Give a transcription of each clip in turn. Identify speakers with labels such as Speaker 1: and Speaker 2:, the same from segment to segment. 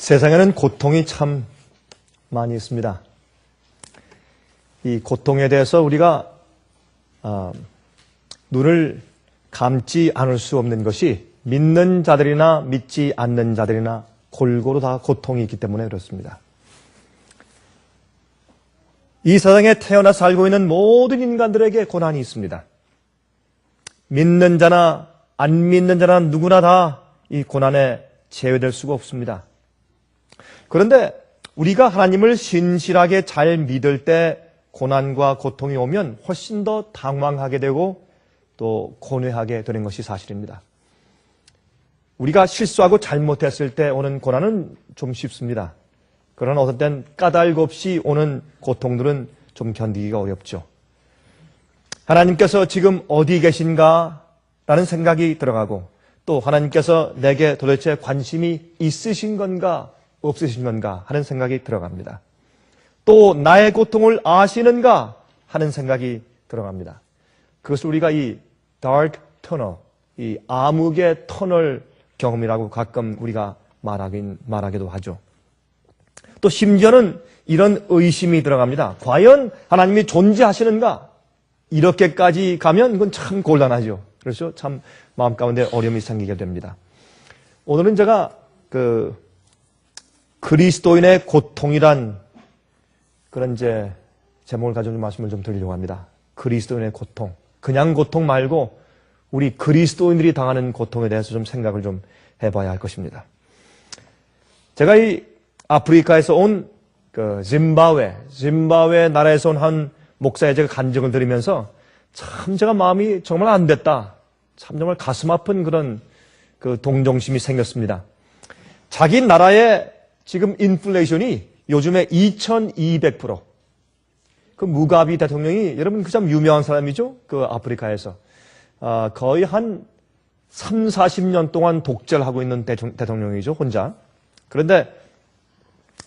Speaker 1: 세상에는 고통이 참 많이 있습니다. 이 고통에 대해서 우리가 눈을 감지 않을 수 없는 것이 믿는 자들이나 믿지 않는 자들이나 골고루 다 고통이 있기 때문에 그렇습니다. 이 세상에 태어나 살고 있는 모든 인간들에게 고난이 있습니다. 믿는 자나 안 믿는 자나 누구나 다 이 고난에 제외될 수가 없습니다. 그런데 우리가 하나님을 신실하게 잘 믿을 때 고난과 고통이 오면 훨씬 더 당황하게 되고 또 고뇌하게 되는 것이 사실입니다. 우리가 실수하고 잘못했을 때 오는 고난은 좀 쉽습니다. 그러나 어떤 땐 까닭 없이 오는 고통들은 좀 견디기가 어렵죠. 하나님께서 지금 어디 계신가? 라는 생각이 들어가고 또 하나님께서 내게 도대체 관심이 있으신 건가? 없으신 건가? 하는 생각이 들어갑니다. 또 나의 고통을 아시는가? 하는 생각이 들어갑니다. 그것을 우리가 이 dark tunnel, 이 암흑의 터널 경험이라고 가끔 우리가 말하기도 하죠. 또 심지어는 이런 의심이 들어갑니다. 과연 하나님이 존재하시는가? 이렇게까지 가면 이건 참 곤란하죠. 그렇죠? 참 마음 가운데 어려움이 생기게 됩니다. 오늘은 제가 그리스도인의 고통이란 그런 제목을 가지고 말씀을 좀 드리려고 합니다. 그리스도인의 고통. 그냥 고통 말고 우리 그리스도인들이 당하는 고통에 대해서 좀 생각을 좀 해봐야 할 것입니다. 제가 이 아프리카에서 온 짐바브웨 나라에서 온 한 목사의 제가 간증을 들으면서 참 제가 마음이 정말 안 됐다. 참 정말 가슴 아픈 그런 동정심이 생겼습니다. 자기 나라의 지금 인플레이션이 요즘에 2200%. 그 무가비 대통령이 여러분 그 참 유명한 사람이죠. 그 아프리카에서. 거의 한 3, 40년 동안 독재를 하고 있는 대통령이죠. 혼자. 그런데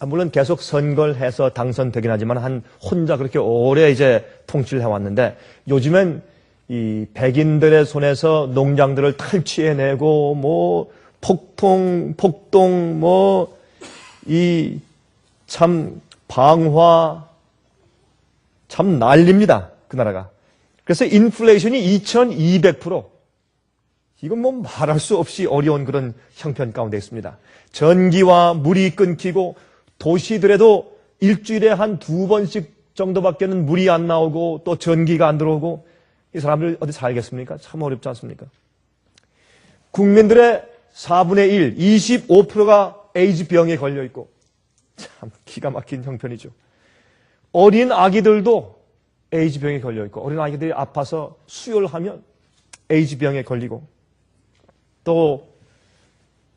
Speaker 1: 물론 계속 선거를 해서 당선되긴 하지만 혼자 그렇게 오래 이제 통치를 해왔는데 요즘엔 이 백인들의 손에서 농장들을 탈취해내고 폭동 참 방화 참 난립니다. 그 나라가. 그래서 인플레이션이 2200%. 이건 말할 수 없이 어려운 그런 형편 가운데 있습니다. 전기와 물이 끊기고 도시들에도 일주일에 한 2번씩 정도밖에는 물이 안 나오고 또 전기가 안 들어오고 이 사람들 어디 살겠습니까? 참 어렵지 않습니까? 국민들의 4분의 1, 25%가 에이즈병에 걸려 있고 참 기가 막힌 형편이죠. 어린 아기들도 에이즈병에 걸려 있고 어린 아기들이 아파서 수혈하면 에이즈병에 걸리고 또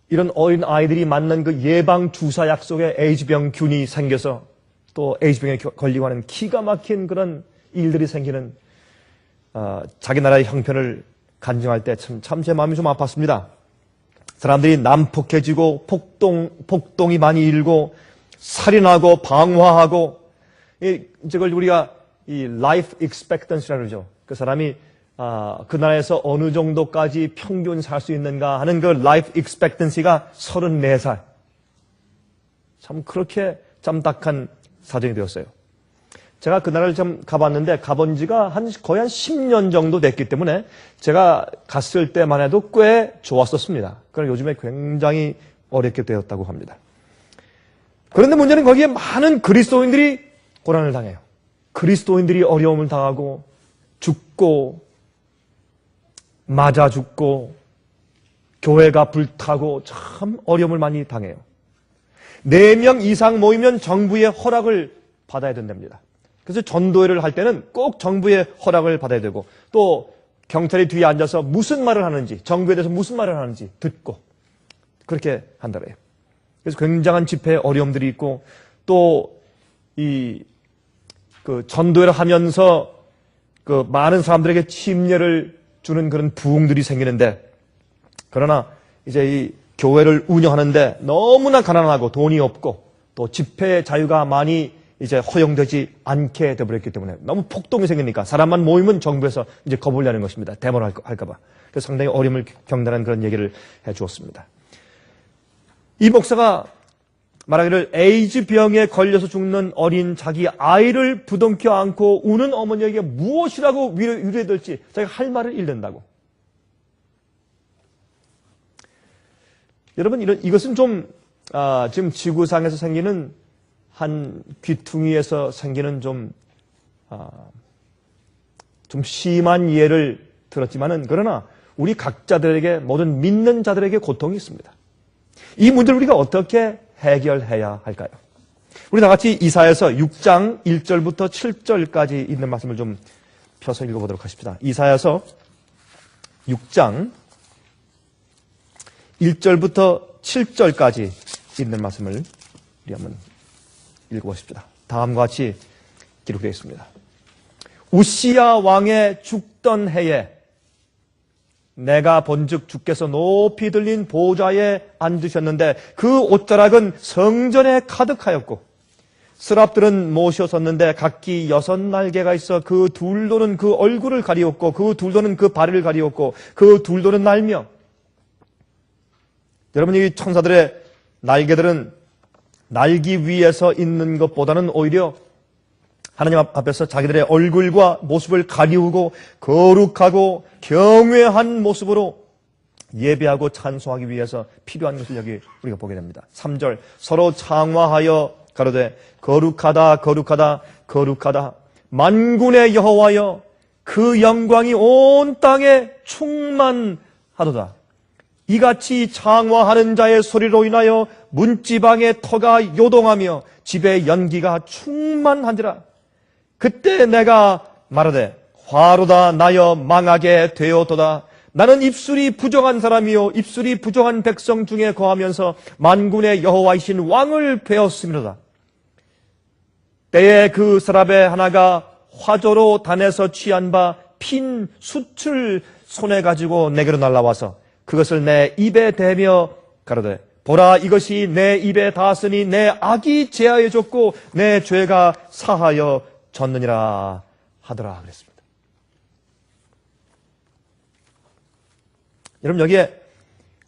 Speaker 1: 이런 어린 아이들이 맞는 그 예방 주사 약 속에 에이즈병 균이 생겨서 또 에이즈병에 걸리고 하는 기가 막힌 그런 일들이 생기는 자기 나라의 형편을 간증할 때 참 제 마음이 좀 아팠습니다. 사람들이 난폭해지고 폭동이 많이 일고 살인하고 방화하고 이걸 우리가 이 life expectancy라고 그러죠. 그 사람이 그 나라에서 어느 정도까지 평균 살 수 있는가 하는 그 life expectancy가 34살. 참 그렇게 짬딱한 사정이 되었어요. 제가 그 나라를 좀 가봤는데 가본 지가 거의 한 10년 정도 됐기 때문에 제가 갔을 때만 해도 꽤 좋았었습니다. 그러나 요즘에 굉장히 어렵게 되었다고 합니다. 그런데 문제는 거기에 많은 그리스도인들이 고난을 당해요. 그리스도인들이 어려움을 당하고 죽고 맞아 죽고 교회가 불타고 참 어려움을 많이 당해요. 4명 이상 모이면 정부의 허락을 받아야 된답니다. 그래서 전도회를 할 때는 꼭 정부의 허락을 받아야 되고 또 경찰이 뒤에 앉아서 무슨 말을 하는지 정부에 대해서 무슨 말을 하는지 듣고 그렇게 한다래요. 그래서 굉장한 집회에 어려움들이 있고 또 그 전도회를 하면서 그 많은 사람들에게 침례를 주는 그런 부흥들이 생기는데 그러나 이제 이 교회를 운영하는데 너무나 가난하고 돈이 없고 또 집회 자유가 많이 이제 허용되지 않게 되어버렸기 때문에 너무 폭동이 생기니까 사람만 모이면 정부에서 이제 겁을 내는 것입니다. 데모를 할까봐. 그래서 상당히 어려움을 겪는다는 그런 얘기를 해 주었습니다. 이 목사가 말하기를 에이즈 병에 걸려서 죽는 어린 자기 아이를 부둥켜 안고 우는 어머니에게 무엇이라고 위로해야 될지 자기가 할 말을 잃는다고. 여러분, 이것은 좀 지금 지구상에서 생기는 한 귀퉁이에서 생기는 좀 심한 예를 들었지만은, 그러나 우리 각자들에게, 모든 믿는 자들에게 고통이 있습니다. 이 문제를 우리가 어떻게 해결해야 할까요? 우리 다 같이 이사야서 6장 1절부터 7절까지 있는 말씀을 좀 펴서 읽어보도록 하십시다. 이사야서 6장 1절부터 7절까지 있는 말씀을 우리 한번 읽어보십시다. 다음과 같이 기록되어 있습니다. 우시야 왕의 죽던 해에 내가 본즉 주께서 높이 들린 보좌에 앉으셨는데 그 옷자락은 성전에 가득하였고 스랍들은 모셔섰는데 각기 6날개가 있어 그 둘도는 그 얼굴을 가리웠고 그 둘도는 그 발을 가리웠고 그 둘도는 날며. 여러분, 이 천사들의 날개들은 날기 위해서 있는 것보다는 오히려 하나님 앞에서 자기들의 얼굴과 모습을 가리우고 거룩하고 경외한 모습으로 예배하고 찬송하기 위해서 필요한 것을 여기 우리가 보게 됩니다. 3절, 서로 창화하여 가로되 거룩하다 거룩하다 거룩하다 만군의 여호와여 그 영광이 온 땅에 충만하도다. 이같이 창화하는 자의 소리로 인하여 문지방의 터가 요동하며 집의 연기가 충만하니라. 그때 내가 말하되 화로다 나여 망하게 되었도다. 나는 입술이 부정한 사람이요 입술이 부정한 백성 중에 거하면서 만군의 여호와이신 왕을 배웠음이로다. 때에 그 스랍의 하나가 화조로 단에서 취한 바 핀 숯을 손에 가지고 내게로 날라와서 그것을 내 입에 대며 가로되 보라 이것이 내 입에 닿았으니 내 악이 제하여 졌고 내 죄가 사하여 졌느니라 하더라 그랬습니다. 여러분, 여기에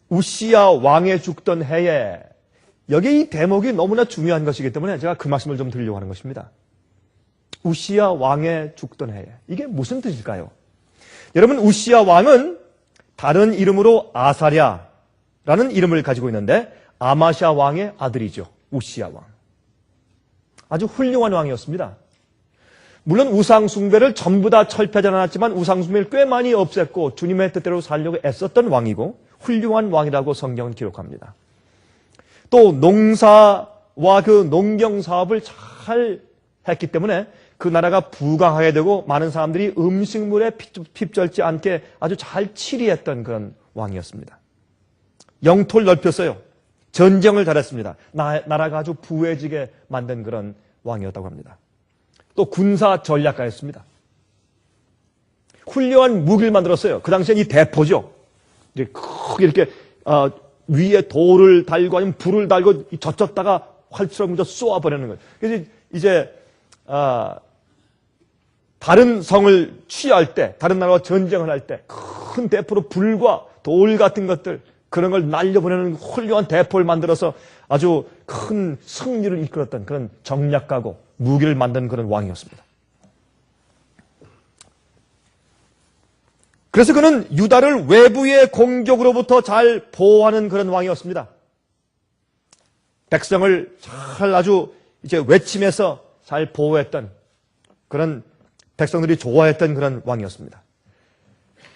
Speaker 1: 우시야 왕의 죽던 해에, 여기에 이 대목이 너무나 중요한 것이기 때문에 제가 그 말씀을 좀 드리려고 하는 것입니다. 우시야 왕의 죽던 해에, 이게 무슨 뜻일까요? 여러분, 우시야 왕은 다른 이름으로 아사랴라는 이름을 가지고 있는데 아마샤 왕의 아들이죠. 우시야 왕. 아주 훌륭한 왕이었습니다. 물론 우상 숭배를 전부 다 철폐하지 않았지만 우상 숭배를 꽤 많이 없앴고 주님의 뜻대로 살려고 애썼던 왕이고 훌륭한 왕이라고 성경은 기록합니다. 또 농사와 그 농경 사업을 잘 했기 때문에 그 나라가 부강하게 되고 많은 사람들이 음식물에 핍절지 않게 아주 잘 치리했던 그런 왕이었습니다. 영토를 넓혔어요. 전쟁을 잘했습니다. 나라가 아주 부해지게 만든 그런 왕이었다고 합니다. 또 군사 전략가였습니다. 훌륭한 무기를 만들었어요. 그 당시엔 이 대포죠. 크게 이렇게 위에 돌을 달고 아니면 불을 달고 젖혔다가 활처럼 먼저 쏘아버리는 거예요. 그래서 이제 다른 성을 취할 때, 다른 나라와 전쟁을 할 때 큰 대포로 불과 돌 같은 것들 그런 걸 날려보내는 훌륭한 대포를 만들어서 아주 큰 승리를 이끌었던 그런 정략가고 무기를 만든 그런 왕이었습니다. 그래서 그는 유다를 외부의 공격으로부터 잘 보호하는 그런 왕이었습니다. 백성을 잘 아주 이제 외침해서 잘 보호했던 그런 백성들이 좋아했던 그런 왕이었습니다.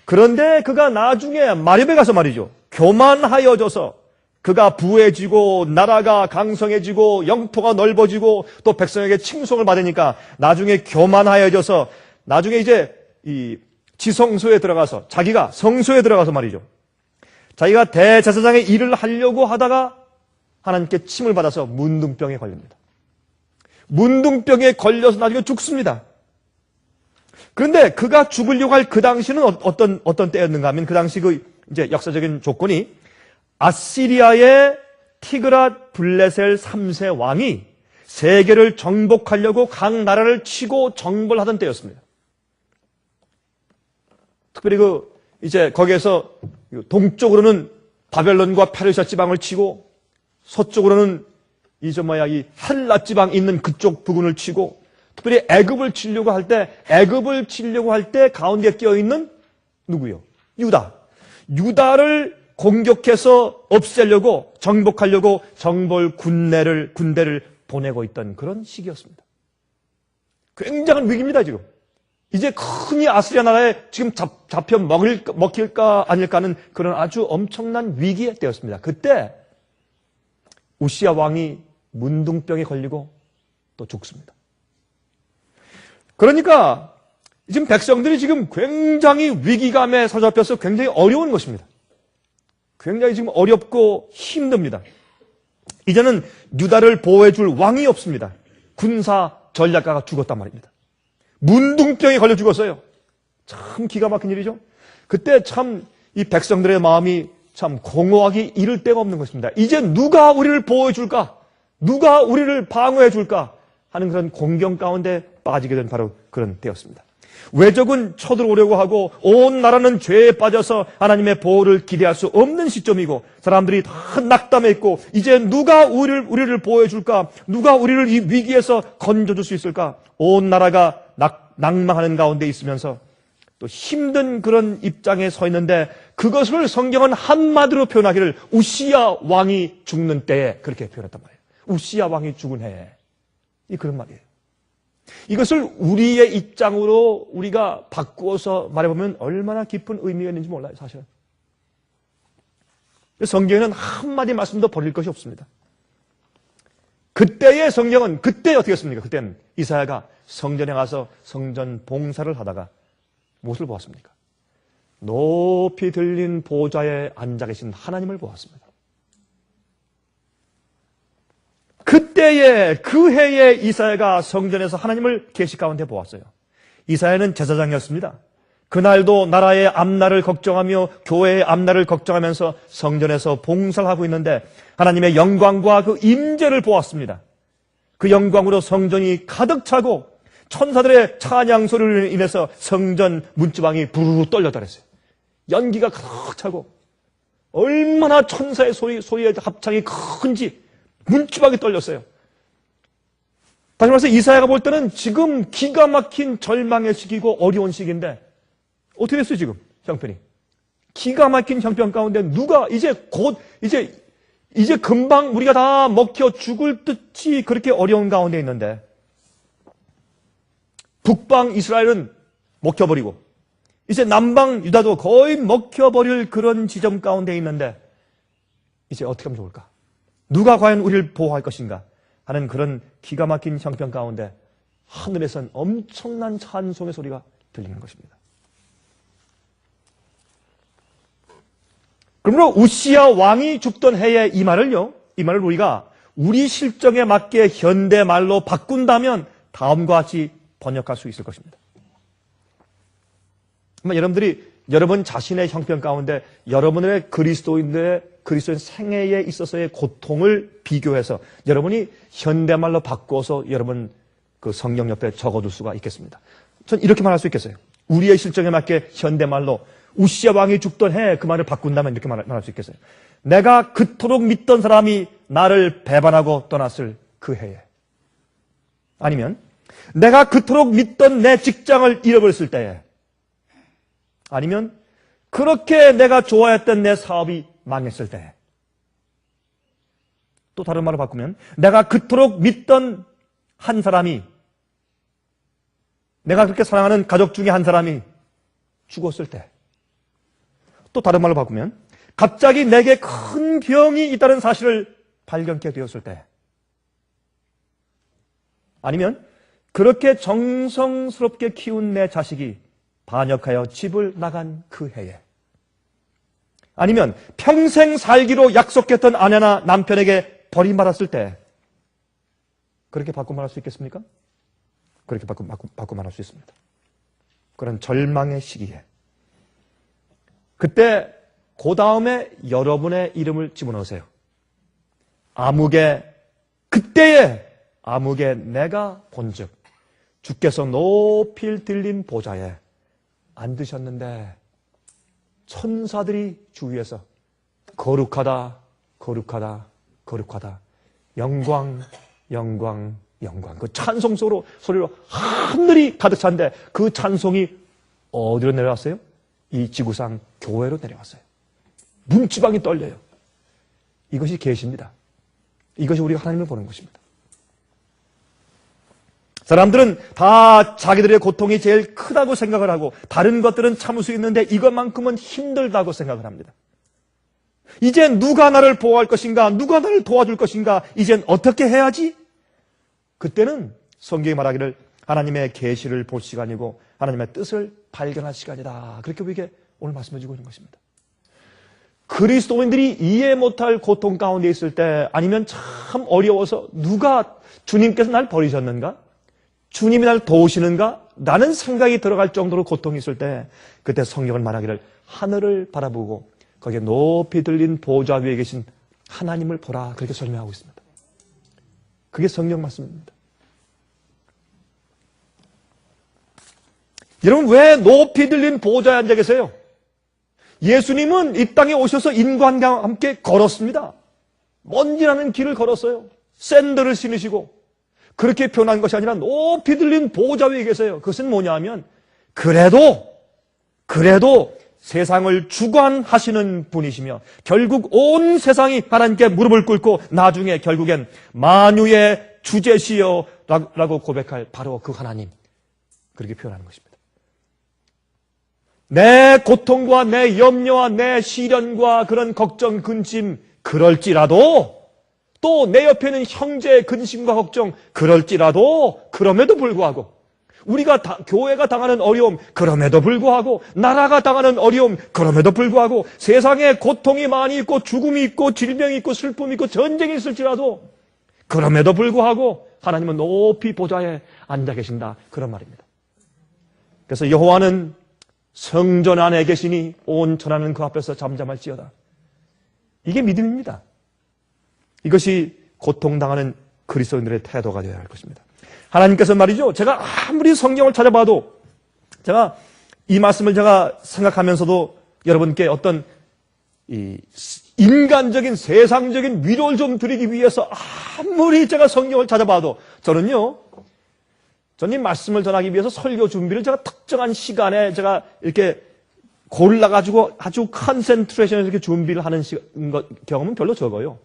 Speaker 1: 그런데 그가 나중에 마렵에 가서 말이죠. 교만하여져서 그가 부해지고 나라가 강성해지고 영토가 넓어지고 또 백성에게 칭송을 받으니까 나중에 교만하여져서 나중에 이제 이 지성소에 들어가서 자기가 성소에 들어가서 말이죠. 자기가 대제사장의 일을 하려고 하다가 하나님께 침을 받아서 문둥병에 걸립니다. 문둥병에 걸려서 나중에 죽습니다. 그런데 그가 죽으려고 할 그 당시는 어떤 때였는가 하면 그 당시 그 이제 역사적인 조건이 아시리아의 티그랏 블레셀 3세 왕이 세계를 정복하려고 각 나라를 치고 정벌하던 때였습니다. 특별히 이제 거기에서 동쪽으로는 바벨론과 페르시아 지방을 치고 서쪽으로는 이 헬라 지방 있는 그쪽 부근을 치고, 특별히 애굽을 치려고 할 때 가운데 끼어 있는 누구요? 유다. 유다를 공격해서 없애려고, 정복하려고 정벌 군대를 보내고 있던 그런 시기였습니다. 굉장한 위기입니다, 지금. 이제 큰이 아스리아 나라에 지금 잡혀 먹힐까 아닐까 하는 그런 아주 엄청난 위기에 때였습니다. 그때 우시야 왕이 문둥병에 걸리고 또 죽습니다. 그러니까 지금 백성들이 지금 굉장히 위기감에 사로잡혀서 굉장히 어려운 것입니다. 굉장히 지금 어렵고 힘듭니다. 이제는 유다를 보호해줄 왕이 없습니다. 군사 전략가가 죽었단 말입니다. 문둥병에 걸려 죽었어요. 참 기가 막힌 일이죠. 그때 참 이 백성들의 마음이 참 공허하기 이를 데가 없는 것입니다. 이제 누가 우리를 보호해줄까? 누가 우리를 방어해줄까? 하는 그런 공경 가운데 빠지게 된 바로 그런 때였습니다. 외적은 쳐들어오려고 하고 온 나라는 죄에 빠져서 하나님의 보호를 기대할 수 없는 시점이고 사람들이 다 낙담해 있고 이제 누가 우리를 보호해줄까? 누가 우리를 이 위기에서 건져줄 수 있을까? 온 나라가 낭망하는 가운데 있으면서 또 힘든 그런 입장에 서 있는데 그것을 성경은 한마디로 표현하기를 우시야 왕이 죽는 때에 그렇게 표현했단 말이에요. 우시야 왕이 죽은 해에. 이 그런 말이에요. 이것을 우리의 입장으로 우리가 바꾸어서 말해보면 얼마나 깊은 의미가 있는지 몰라요, 사실은. 성경에는 한마디 말씀도 버릴 것이 없습니다. 그때의 성경은, 그때 어떻게 했습니까? 그때는 이사야가 성전에 가서 성전 봉사를 하다가 무엇을 보았습니까? 높이 들린 보좌에 앉아 계신 하나님을 보았습니다. 그때에 그 해에 이사야가 성전에서 하나님을 계시 가운데 보았어요. 이사야는 제사장이었습니다. 그날도 나라의 앞날을 걱정하며 교회의 앞날을 걱정하면서 성전에서 봉사를 하고 있는데 하나님의 영광과 그 임재를 보았습니다. 그 영광으로 성전이 가득 차고 천사들의 찬양 소리로 인해서 성전 문지방이 부르르 떨렸다 그랬어요. 연기가 가득 차고 얼마나 천사의 소리의 합창이 큰지 문지방이 떨렸어요. 다시 말해서 이사야가 볼 때는 지금 기가 막힌 절망의 시기고 어려운 시기인데 어떻게 됐어요 지금 형편이? 기가 막힌 형편 가운데 누가 이제 금방 우리가 다 먹혀 죽을 듯이 그렇게 어려운 가운데 있는데 북방 이스라엘은 먹혀버리고 이제 남방 유다도 거의 먹혀버릴 그런 지점 가운데 있는데 이제 어떻게 하면 좋을까? 누가 과연 우리를 보호할 것인가 하는 그런 기가 막힌 형편 가운데 하늘에선 엄청난 찬송의 소리가 들리는 것입니다. 그러므로 우시야 왕이 죽던 해에 이 말을 우리가 우리 실정에 맞게 현대말로 바꾼다면 다음과 같이 번역할 수 있을 것입니다. 여러분 자신의 형편 가운데 여러분의 그리스도인 생애에 있어서의 고통을 비교해서 여러분이 현대말로 바꿔서 여러분 그 성경 옆에 적어둘 수가 있겠습니다. 전 이렇게 말할 수 있겠어요. 우리의 실정에 맞게 현대말로 우시야 왕이 죽던 해 그 말을 바꾼다면 이렇게 말할 수 있겠어요. 내가 그토록 믿던 사람이 나를 배반하고 떠났을 그 해에. 아니면 내가 그토록 믿던 내 직장을 잃어버렸을 때에. 아니면 그렇게 내가 좋아했던 내 사업이 망했을 때. 또 다른 말로 바꾸면 내가 그토록 믿던 한 사람이, 내가 그렇게 사랑하는 가족 중에 한 사람이 죽었을 때. 또 다른 말로 바꾸면 갑자기 내게 큰 병이 있다는 사실을 발견하게 되었을 때. 아니면 그렇게 정성스럽게 키운 내 자식이 반역하여 집을 나간 그 해에. 아니면 평생 살기로 약속했던 아내나 남편에게 버림받았을 때. 그렇게 바꿔 말할 수 있겠습니까? 그렇게 바꿔 말할 수 있습니다. 그런 절망의 시기에. 그때 그 다음에 여러분의 이름을 집어넣으세요. 그때에 아무개 내가 본즉 주께서 높이 들린 보좌에 앉으셨는데 천사들이 주위에서 거룩하다 거룩하다 거룩하다 영광, 영광, 영광. 그 찬송 소리로 하늘이 가득 찬데 그 찬송이 어디로 내려왔어요? 이 지구상 교회로 내려왔어요. 문지방이 떨려요. 이것이 계시입니다. 이것이 우리가 하나님을 보는 것입니다. 사람들은 다 자기들의 고통이 제일 크다고 생각을 하고 다른 것들은 참을 수 있는데 이것만큼은 힘들다고 생각을 합니다. 이젠 누가 나를 보호할 것인가? 누가 나를 도와줄 것인가? 이젠 어떻게 해야지? 그때는 성경이 말하기를 하나님의 계시를 볼 시간이고 하나님의 뜻을 발견할 시간이다. 그렇게 우리에게 오늘 말씀해 주고 있는 것입니다. 그리스도인들이 이해 못할 고통 가운데 있을 때 아니면 참 어려워서 누가 주님께서 날 버리셨는가? 주님이 날 도우시는가? 라는 생각이 들어갈 정도로 고통이 있을 때 그때 성경은 말하기를 하늘을 바라보고 거기에 높이 들린 보좌 위에 계신 하나님을 보라. 그렇게 설명하고 있습니다. 그게 성경 말씀입니다. 여러분 왜 높이 들린 보좌에 앉아 계세요? 예수님은 이 땅에 오셔서 인간과 함께 걸었습니다. 먼지나는 길을 걸었어요. 샌들을 신으시고 그렇게 표현한 것이 아니라 높이 들린 보좌 위에 계세요. 그것은 뭐냐 하면 그래도 세상을 주관하시는 분이시며 결국 온 세상이 하나님께 무릎을 꿇고 나중에 결국엔 만유의 주제시여 라고 고백할 바로 그 하나님. 그렇게 표현하는 것입니다. 내 고통과 내 염려와 내 시련과 그런 걱정, 근심 그럴지라도 또 내 옆에는 형제의 근심과 걱정 그럴지라도 그럼에도 불구하고 우리가 교회가 당하는 어려움 그럼에도 불구하고 나라가 당하는 어려움 그럼에도 불구하고 세상에 고통이 많이 있고 죽음이 있고 질병이 있고 슬픔이 있고 전쟁이 있을지라도 그럼에도 불구하고 하나님은 높이 보좌에 앉아 계신다. 그런 말입니다. 그래서 여호와는 성전 안에 계시니 온 천하는 그 앞에서 잠잠할지어다. 이게 믿음입니다. 이것이 고통당하는 그리스도인들의 태도가 되어야 할 것입니다. 하나님께서 말이죠. 제가 아무리 성경을 찾아봐도 제가 이 말씀을 제가 생각하면서도 여러분께 어떤 인간적인 세상적인 위로를 좀 드리기 위해서 아무리 제가 성경을 찾아봐도 저는 이 말씀을 전하기 위해서 설교 준비를 제가 특정한 시간에 제가 이렇게 골라가지고 아주 컨센트레이션에서 이렇게 준비를 하는 경험은 별로 적어요.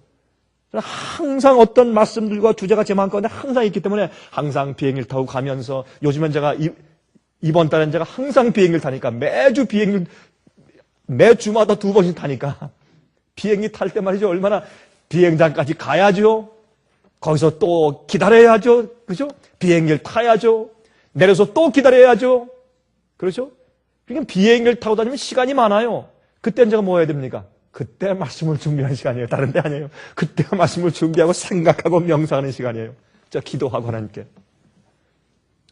Speaker 1: 항상 어떤 말씀들과 주제가 제 마음가운데 항상 있기 때문에 항상 비행기를 타고 가면서 요즘엔 제가 이번 달엔 제가 항상 비행기를 타니까 매주마다 2번씩 타니까 비행기 탈 때 말이죠. 얼마나 비행장까지 가야죠. 거기서 또 기다려야죠. 그죠? 비행기를 타야죠. 내려서 또 기다려야죠. 그렇죠? 그러니까 비행기를 타고 다니면 시간이 많아요. 그때는 제가 뭐 해야 됩니까? 그때 말씀을 준비하는 시간이에요. 다른 데 아니에요. 그때가 말씀을 준비하고 생각하고 명상하는 시간이에요. 저 기도하고 하나님께.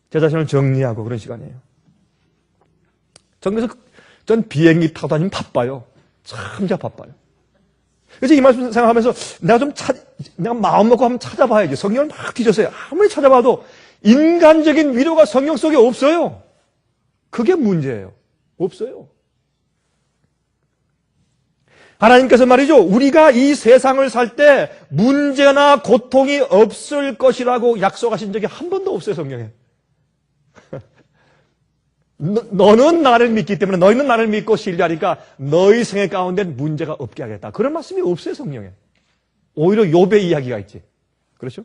Speaker 1: 제 자신을 정리하고 그런 시간이에요. 전 비행기 타고 다니면 바빠요. 참 제가 바빠요. 그래서 이 말씀 생각하면서 내가 마음 먹고 한번 찾아봐야지. 성경을 막 뒤졌어요. 아무리 찾아봐도 인간적인 위로가 성경 속에 없어요. 그게 문제예요. 없어요. 하나님께서 말이죠. 우리가 이 세상을 살 때 문제나 고통이 없을 것이라고 약속하신 적이 한 번도 없어요. 성경에. 너는 나를 믿기 때문에 너희는 나를 믿고 신뢰하니까 너희 생애 가운데 문제가 없게 하겠다. 그런 말씀이 없어요. 성경에. 오히려 욥의 이야기가 있지. 그렇죠?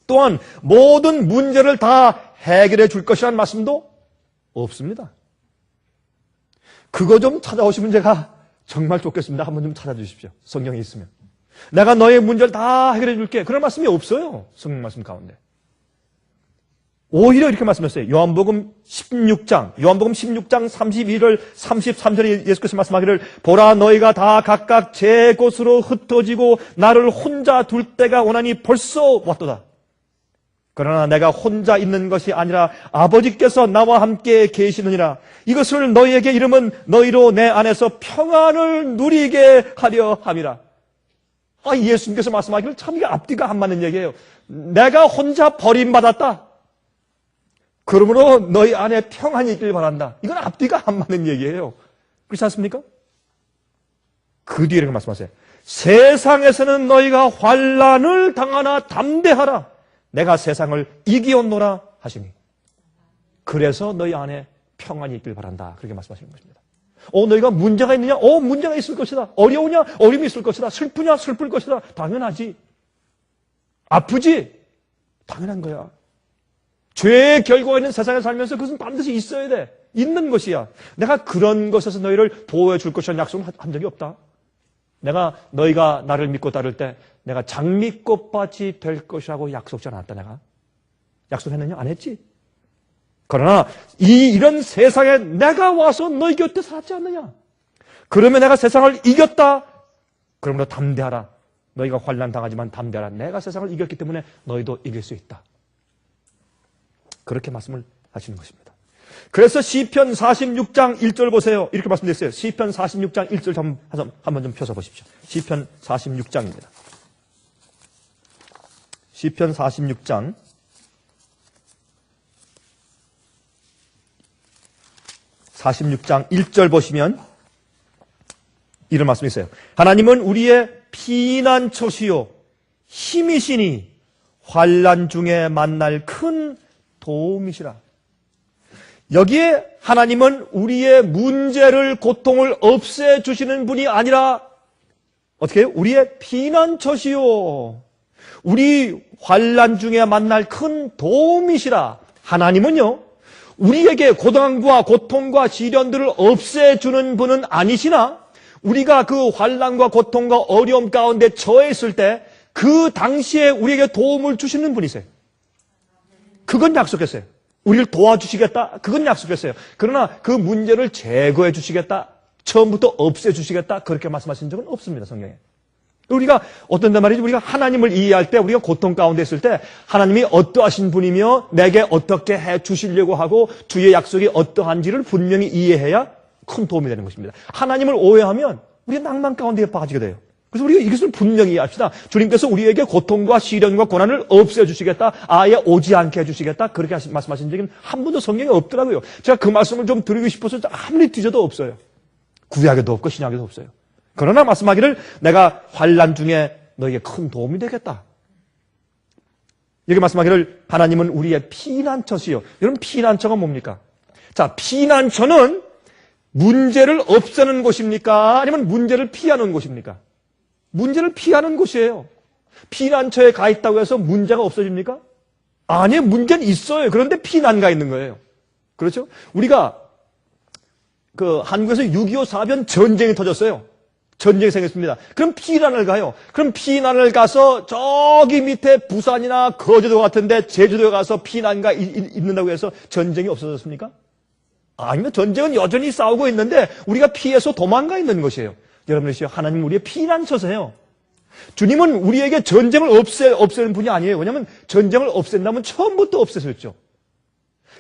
Speaker 1: 또한 모든 문제를 다 해결해 줄 것이라는 말씀도 없습니다. 그거 좀 찾아오시면 제가 정말 좋겠습니다. 한번 좀 찾아주십시오. 성경에 있으면. 내가 너의 문제를 다 해결해 줄게. 그런 말씀이 없어요. 성경 말씀 가운데. 오히려 이렇게 말씀했어요. 요한복음 16장 32절 33절에 예수께서 말씀하기를 보라 너희가 다 각각 제 곳으로 흩어지고 나를 혼자 둘 때가 오나니 벌써 왔도다. 그러나 내가 혼자 있는 것이 아니라 아버지께서 나와 함께 계시느니라. 이것을 너희에게 이름은 너희로 내 안에서 평안을 누리게 하려 함이라. 예수님께서 말씀하기를 참 이게 앞뒤가 안 맞는 얘기예요. 내가 혼자 버림받았다. 그러므로 너희 안에 평안이 있길 바란다. 이건 앞뒤가 안 맞는 얘기예요. 그렇지 않습니까? 그 뒤에 이렇게 말씀하세요. 세상에서는 너희가 환난을 당하나 담대하라. 내가 세상을 이기었노라 하시니. 그래서 너희 안에 평안이 있길 바란다. 그렇게 말씀하시는 것입니다. 너희가 문제가 있느냐? 문제가 있을 것이다. 어려우냐? 어려움이 있을 것이다. 슬프냐? 슬플 것이다. 당연하지. 아프지? 당연한 거야. 죄의 결과가 있는 세상에 살면서 그것은 반드시 있어야 돼. 있는 것이야. 내가 그런 것에서 너희를 보호해 줄 것이라는 약속은 한 적이 없다. 너희가 나를 믿고 따를 때 내가 장미꽃밭이 될 것이라고 약속지 않았다. 내가 약속했느냐? 안 했지. 그러나 이런 세상에 내가 와서 너희 곁에 살았지 않느냐? 그러면 내가 세상을 이겼다. 그러므로 담대하라. 너희가 환난 당하지만 담대하라. 내가 세상을 이겼기 때문에 너희도 이길 수 있다. 그렇게 말씀을 하시는 것입니다. 그래서 시편 46장 1절 보세요. 이렇게 말씀드렸어요. 시편 46장 1절 한번 좀 펴서 보십시오. 시편 46장입니다. 시편 46장 1절 보시면 이런 말씀이 있어요. 하나님은 우리의 피난처시요 힘이시니 환난 중에 만날 큰 도움이시라. 여기에 하나님은 우리의 문제를, 고통을 없애주시는 분이 아니라 어떻게 해요? 우리의 피난처시요. 우리 환난 중에 만날 큰 도움이시라. 하나님은요, 우리에게 고난과 고통과 시련들을 없애주는 분은 아니시나 우리가 그 환난과 고통과 어려움 가운데 처해 있을 때 그 당시에 우리에게 도움을 주시는 분이세요. 그건 약속했어요. 우리를 도와주시겠다. 그건 약속했어요. 그러나 그 문제를 제거해 주시겠다. 처음부터 없애 주시겠다. 그렇게 말씀하신 적은 없습니다. 성경에. 우리가 어떤 말이지? 우리가 하나님을 이해할 때 우리가 고통 가운데 있을 때 하나님이 어떠하신 분이며 내게 어떻게 해 주시려고 하고 주의 약속이 어떠한지를 분명히 이해해야 큰 도움이 되는 것입니다. 하나님을 오해하면 우리가 낭만 가운데 빠지게 돼요. 그래서 우리가 이것을 분명히 이해합시다. 주님께서 우리에게 고통과 시련과 고난을 없애주시겠다. 아예 오지 않게 해주시겠다. 그렇게 말씀하신 적은 한 번도 성경에 없더라고요. 제가 그 말씀을 좀 드리고 싶어서 아무리 뒤져도 없어요. 구약에도 없고 신약에도 없어요. 그러나 말씀하기를 내가 환난 중에 너에게 큰 도움이 되겠다. 여기 말씀하기를 하나님은 우리의 피난처시요. 여러분 피난처가 뭡니까? 자, 피난처는 문제를 없애는 곳입니까? 아니면 문제를 피하는 곳입니까? 문제를 피하는 곳이에요. 피난처에 가 있다고 해서 문제가 없어집니까? 아니요, 문제는 있어요. 그런데 피난가 있는 거예요. 그렇죠? 우리가 한국에서 6.25 사변 전쟁이 터졌어요. 전쟁이 생겼습니다. 그럼 피난을 가요. 그럼 피난을 가서 저기 밑에 부산이나 거제도 같은데 제주도에 가서 피난가 있는다고 해서 전쟁이 없어졌습니까? 아닙니다. 전쟁은 여전히 싸우고 있는데 우리가 피해서 도망가 있는 것이에요. 여러분이시여, 하나님은 우리의 피난처세요. 주님은 우리에게 전쟁을 없애는 분이 아니에요. 왜냐하면 전쟁을 없앤다면 처음부터 없애셨죠.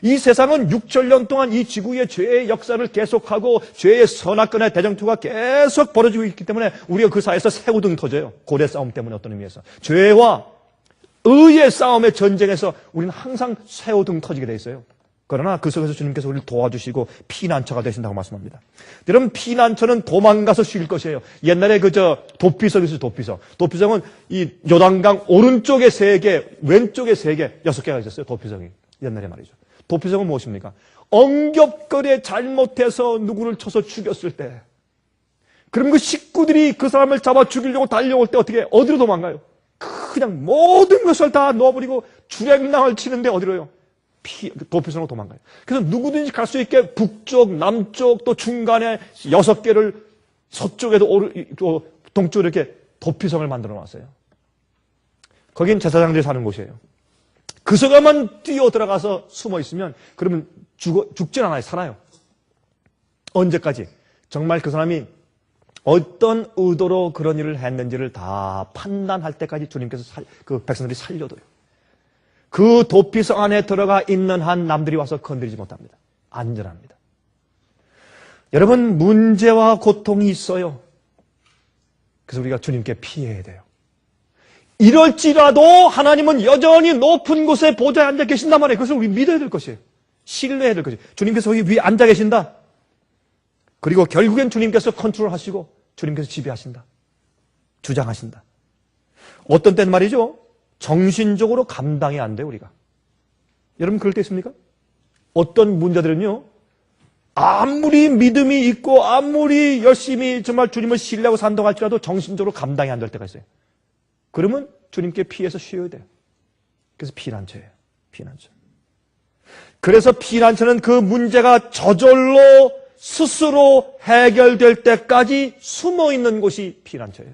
Speaker 1: 이 세상은 6천년 동안 이 지구의 죄의 역사를 계속하고 죄의 선악간의 대전투가 계속 벌어지고 있기 때문에 우리가 그 사이에서 새우등 터져요. 고대 싸움 때문에 어떤 의미에서. 죄와 의의 싸움의 전쟁에서 우리는 항상 새우등 터지게 돼 있어요. 그러나 그 속에서 주님께서 우리를 도와주시고 피난처가 되신다고 말씀합니다. 여러분, 피난처는 도망가서 쉴 것이에요. 옛날에 도피성이 있어요, 도피성. 도피성은 이 요단강 오른쪽에 3개, 왼쪽에 3개, 6개가 있었어요, 도피성이. 옛날에 말이죠. 도피성은 무엇입니까? 엉겹거리에 잘못해서 누구를 쳐서 죽였을 때, 그럼 그 식구들이 그 사람을 잡아 죽이려고 달려올 때 어디로 도망가요? 그냥 모든 것을 다 넣어버리고 주랭랑을 치는데 어디로요? 도피성으로 도망가요. 그래서 누구든지 갈 수 있게 북쪽, 남쪽, 또 중간에 6개를 서쪽에도 동쪽으로 이렇게 도피성을 만들어 놨어요. 거긴 제사장들이 사는 곳이에요. 그 속에만 뛰어 들어가서 숨어 있으면 그러면 죽진 않아요. 살아요. 언제까지? 정말 그 사람이 어떤 의도로 그런 일을 했는지를 다 판단할 때까지 주님께서 그 백성들이 살려둬요. 그 도피성 안에 들어가 있는 한 남들이 와서 건드리지 못합니다. 안전합니다. 여러분, 문제와 고통이 있어요. 그래서 우리가 주님께 피해야 돼요. 이럴지라도 하나님은 여전히 높은 곳에 보좌에 앉아 계신단 말이에요. 그것을 우리 믿어야 될 것이에요. 신뢰해야 될 것이에요. 주님께서 여기 위에 앉아 계신다. 그리고 결국엔 주님께서 컨트롤하시고 주님께서 지배하신다. 주장하신다. 어떤 때는 말이죠. 정신적으로 감당이 안 돼요, 우리가. 여러분 그럴 때 있습니까? 어떤 문제들은요. 아무리 믿음이 있고 아무리 열심히 정말 주님을 신뢰하고 산다고 할지라도 정신적으로 감당이 안 될 때가 있어요. 그러면 주님께 피해서 쉬어야 돼요. 그래서 피난처예요. 피난처. 그래서 피난처는 그 문제가 저절로 스스로 해결될 때까지 숨어 있는 곳이 피난처예요.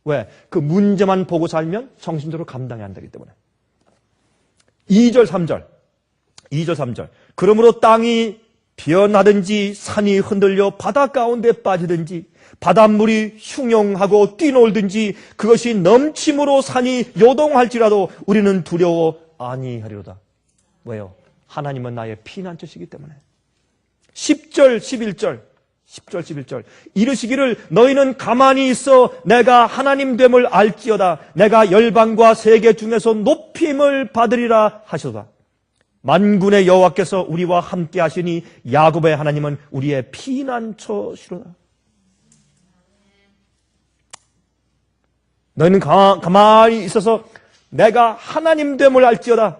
Speaker 1: 왜? 그 문제만 보고 살면 정신적으로 감당이 안 되기 때문에. 2절, 3절. 2절, 3절. 그러므로 땅이 변하든지 산이 흔들려 바다 가운데 빠지든지 바닷물이 흉용하고 뛰놀든지 그것이 넘침으로 산이 요동할지라도 우리는 두려워 아니하리로다. 왜요? 하나님은 나의 피난처시기 때문에. 10절, 11절. 10절, 11절. 이르시기를 너희는 가만히 있어 내가 하나님 됨을 알지어다. 내가 열방과 세계 중에서 높임을 받으리라 하시도다. 만군의 여호와께서 우리와 함께 하시니 야곱의 하나님은 우리의 피난처시로다. 너희는 가만히 있어서 내가 하나님 됨을 알지어다.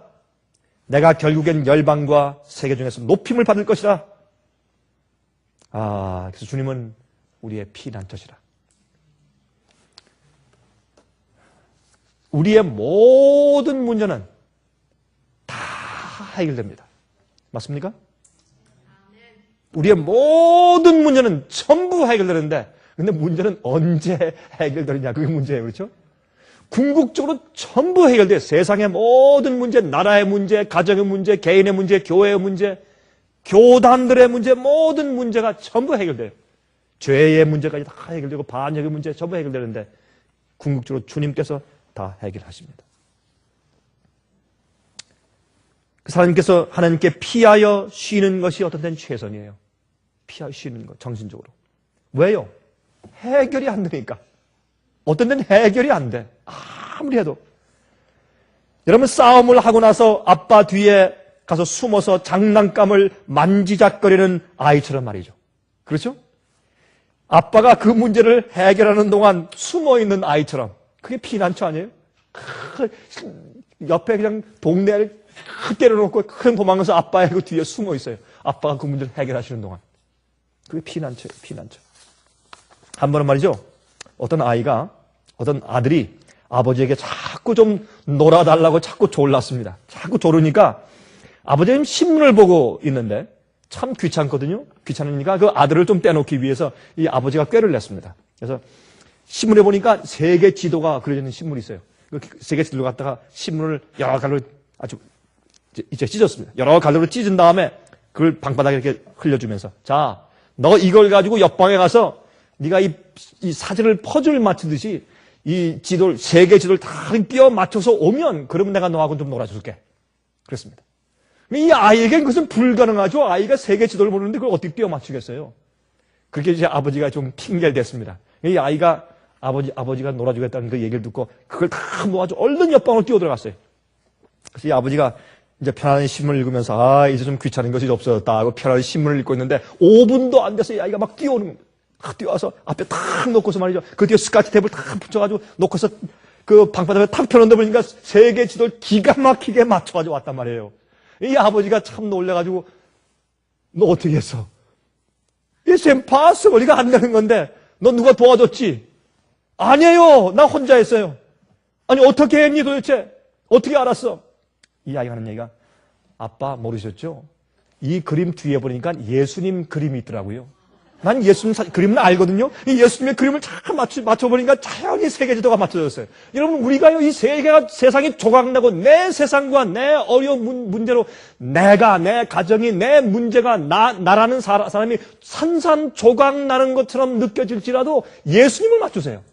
Speaker 1: 내가 결국엔 열방과 세계 중에서 높임을 받을 것이라. 그래서 주님은 우리의 피난처시라. 우리의 모든 문제는 다 해결됩니다. 맞습니까? 우리의 모든 문제는 전부 해결되는데 근데 문제는 언제 해결되느냐 그게 문제예요. 그렇죠? 궁극적으로 전부 해결돼요. 세상의 모든 문제, 나라의 문제, 가정의 문제, 개인의 문제, 교회의 문제, 교단들의 문제, 모든 문제가 전부 해결돼요. 죄의 문제까지 다 해결되고 반역의 문제 전부 해결되는데 궁극적으로 주님께서 다 해결하십니다. 그 하나님께서 하나님께 피하여 쉬는 것이 어떤 때는 최선이에요. 피하여 쉬는 것, 정신적으로. 왜요? 해결이 안 되니까. 어떤 데는 해결이 안 돼. 아무리 해도. 여러분 싸움을 하고 나서 아빠 뒤에 가서 숨어서 장난감을 만지작거리는 아이처럼 말이죠. 그렇죠? 아빠가 그 문제를 해결하는 동안 숨어있는 아이처럼. 그게 피난처 아니에요? 옆에 그냥 동네를 때려놓고 큰 도망가서 아빠의 그 뒤에 숨어있어요. 아빠가 그 문제를 해결하시는 동안. 그게 피난처예요. 피난처. 한 번은 말이죠. 어떤 아들이 아버지에게 자꾸 좀 놀아달라고 자꾸 졸랐습니다. 자꾸 졸으니까 아버지는 신문을 보고 있는데 참 귀찮거든요. 귀찮으니까 그 아들을 좀 떼놓기 위해서 이 아버지가 꾀를 냈습니다. 그래서 신문에 보니까 세계 지도가 그려져 있는 신문이 있어요. 그 세계 지도를 갖다가 신문을 여러 갈로 아주 이제 찢었습니다. 여러 갈로 찢은 다음에 그걸 방바닥에 이렇게 흘려주면서 자, 너 이걸 가지고 옆방에 가서 네가 이 사진을 퍼즐 맞추듯이 이 지도를, 세계 지도를 다 띄워 맞춰서 오면 그러면 내가 너하고 좀 놀아줄게. 그랬습니다. 이 아이에겐 그것은 불가능하죠. 아이가 세계 지도를 보는데 그걸 어떻게 띄워 맞추겠어요. 그렇게 이제 아버지가 좀 핑계를 댔습니다. 이 아이가 아버지가 놀아주겠다는 그 얘기를 듣고 그걸 다 모아서 얼른 옆방으로 뛰어 들어갔어요. 그래서 이 아버지가 이제 편안히 신문을 읽으면서 이제 좀 귀찮은 것이 없어졌다 하고 편안히 신문을 읽고 있는데 5분도 안 돼서 이 아이가 막 뛰어오는 겁니다. 탁 뛰어와서 앞에 탁 놓고서 말이죠. 그 뒤에 스카치 테이프를 탁 붙여가지고 놓고서 그 방바닥에 탁 펴놓는다 보니까 세계 지도를 기가 막히게 맞춰가지고 왔단 말이에요. 이 아버지가 참 놀래가지고 너 어떻게 했어? 이 쌤 봤어. 우리가 안 되는 건데 너 누가 도와줬지? 아니에요. 나 혼자 했어요. 아니 어떻게 했니 도대체? 어떻게 알았어? 이 아이가 하는 얘기가 아빠 모르셨죠? 이 그림 뒤에 보니까 예수님 그림이 있더라고요. 난 예수님 그림을 알거든요. 이 예수님의 그림을 잘 맞춰보니까 자연히 세계지도가 맞춰졌어요. 여러분 우리가요 이 세상이 조각나고 내 세상과 내 어려운 문제로 내가 내 가정이 내 문제가 나라는 사람이 산산조각나는 것처럼 느껴질지라도 예수님을 맞추세요.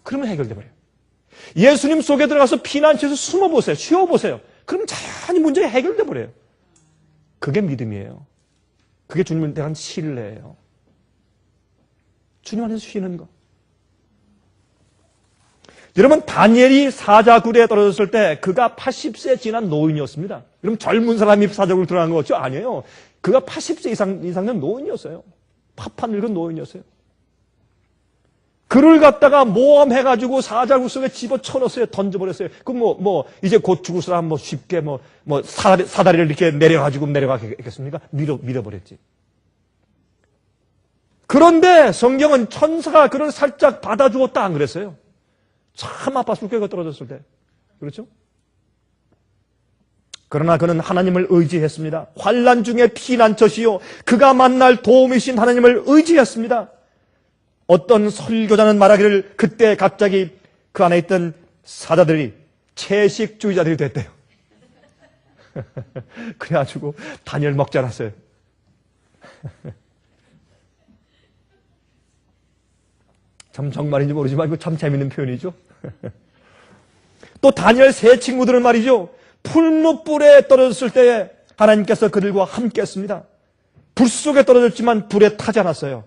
Speaker 1: 그러면 해결돼 버려요. 예수님 속에 들어가서 피난처에서 숨어보세요. 쉬어보세요. 그럼 자연히 문제가 해결돼 버려요. 그게 믿음이에요. 그게 주님에 대한 신뢰예요. 주님 안에서 쉬는 거. 여러분 다니엘이 사자굴에 떨어졌을 때 그가 80세 지난 노인이었습니다. 여러분 젊은 사람이 사자굴 들어간 거 같죠? 아니에요. 그가 80세 이상 된 노인이었어요. 파판 늙은 노인이었어요. 그를 갖다가 모함해가지고 사자굴 속에 집어쳐넣었어요. 던져버렸어요. 이제 곧 죽을 사람 쉽게 사다리를 이렇게 내려가겠습니까? 밀어버렸지. 그런데 성경은 천사가 그를 살짝 받아주었다 안 그랬어요? 참 아팠을 거예요. 떨어졌을 때. 그렇죠? 그러나 그는 하나님을 의지했습니다. 환난 중에 피난처시요 그가 만날 도움이신 하나님을 의지했습니다. 어떤 설교자는 말하기를 그때 갑자기 그 안에 있던 사자들이 채식주의자들이 됐대요. 그래가지고 다니엘 먹지 않았어요. 참 정말인지 모르지만 이거 참 재밌는 표현이죠. 또 다니엘 세 친구들은 말이죠. 풀무불에 떨어졌을 때에 하나님께서 그들과 함께 했습니다. 불 속에 떨어졌지만 불에 타지 않았어요.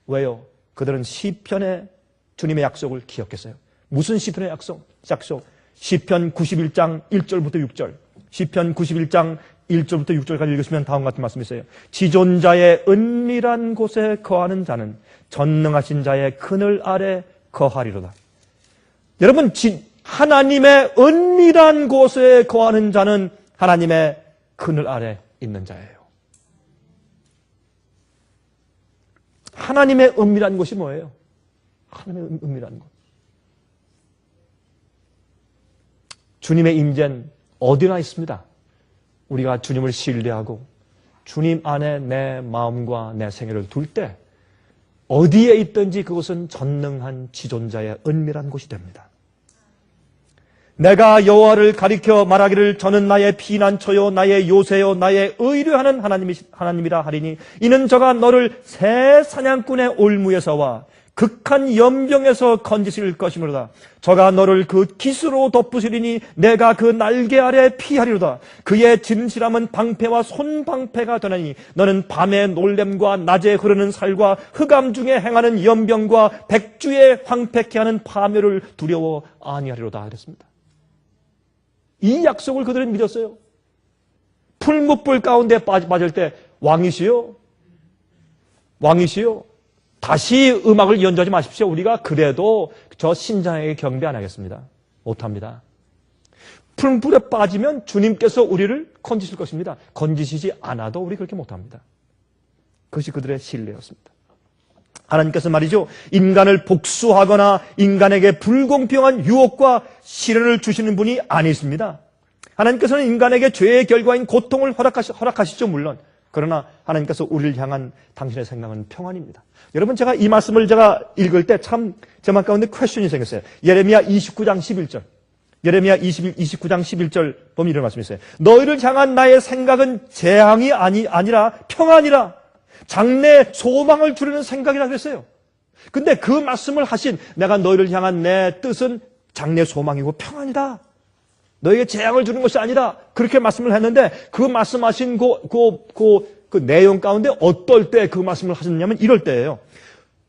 Speaker 1: 왜요? 그들은 시편의 주님의 약속을 기억했어요. 무슨 시편의 약속? 시편 91장 1절부터 6절. 시편 91장 1절부터 6절까지 읽으시면 다음과 같은 말씀이 있어요. 지존자의 은밀한 곳에 거하는 자는 전능하신 자의 그늘 아래 거하리로다. 여러분, 하나님의 은밀한 곳에 거하는 자는 하나님의 그늘 아래 있는 자예요. 하나님의 은밀한 곳이 뭐예요? 하나님의 은밀한 곳. 주님의 임재는 어디나 있습니다. 우리가 주님을 신뢰하고 주님 안에 내 마음과 내 생애를 둘 때 어디에 있든지 그곳은 전능한 지존자의 은밀한 곳이 됩니다. 내가 여호와를 가리켜 말하기를 저는 나의 피난처요 나의 요새요 나의 의뢰하는 하나님이라 하리니 이는 저가 너를 새 사냥꾼의 올무에서와 극한 연병에서 건지실 것이므로다. 저가 너를 그 깃으로 덮으시리니 내가 그 날개 아래 피하리로다. 그의 진실함은 방패와 손방패가 되나니 너는 밤의 놀램과 낮에 흐르는 살과 흑암 중에 행하는 연병과 백주에 황폐케 하는 파멸을 두려워 아니하리로다 그랬습니다. 이 약속을 그들은 믿었어요. 풀무불 가운데 빠질 때 왕이시여 다시 음악을 연주하지 마십시오. 우리가 그래도 저 신장에게 경배 안 하겠습니다. 못합니다. 풀무불에 빠지면 주님께서 우리를 건지실 것입니다. 건지시지 않아도 우리 그렇게 못합니다. 그것이 그들의 신뢰였습니다. 하나님께서 말이죠. 인간을 복수하거나 인간에게 불공평한 유혹과 시련을 주시는 분이 아니십니다. 하나님께서는 인간에게 죄의 결과인 고통을 허락하시죠. 물론. 그러나 하나님께서 우리를 향한 당신의 생각은 평안입니다. 여러분 제가 이 말씀을 읽을 때 참 제 마음 가운데 퀘스천이 생겼어요. 예레미야 29장 11절. 예레미야 29장 11절 보면 이런 말씀이 있어요. 너희를 향한 나의 생각은 재앙이 아니라 평안이라. 장래 소망을 주려는 생각이라 그랬어요. 근데 그 말씀을 하신 내가 너희를 향한 내 뜻은 장래 소망이고 평안이다. 너에게 재앙을 주는 것이 아니라 그렇게 말씀을 했는데 그 말씀하신 그 내용 가운데 어떨 때 그 말씀을 하셨냐면 이럴 때예요.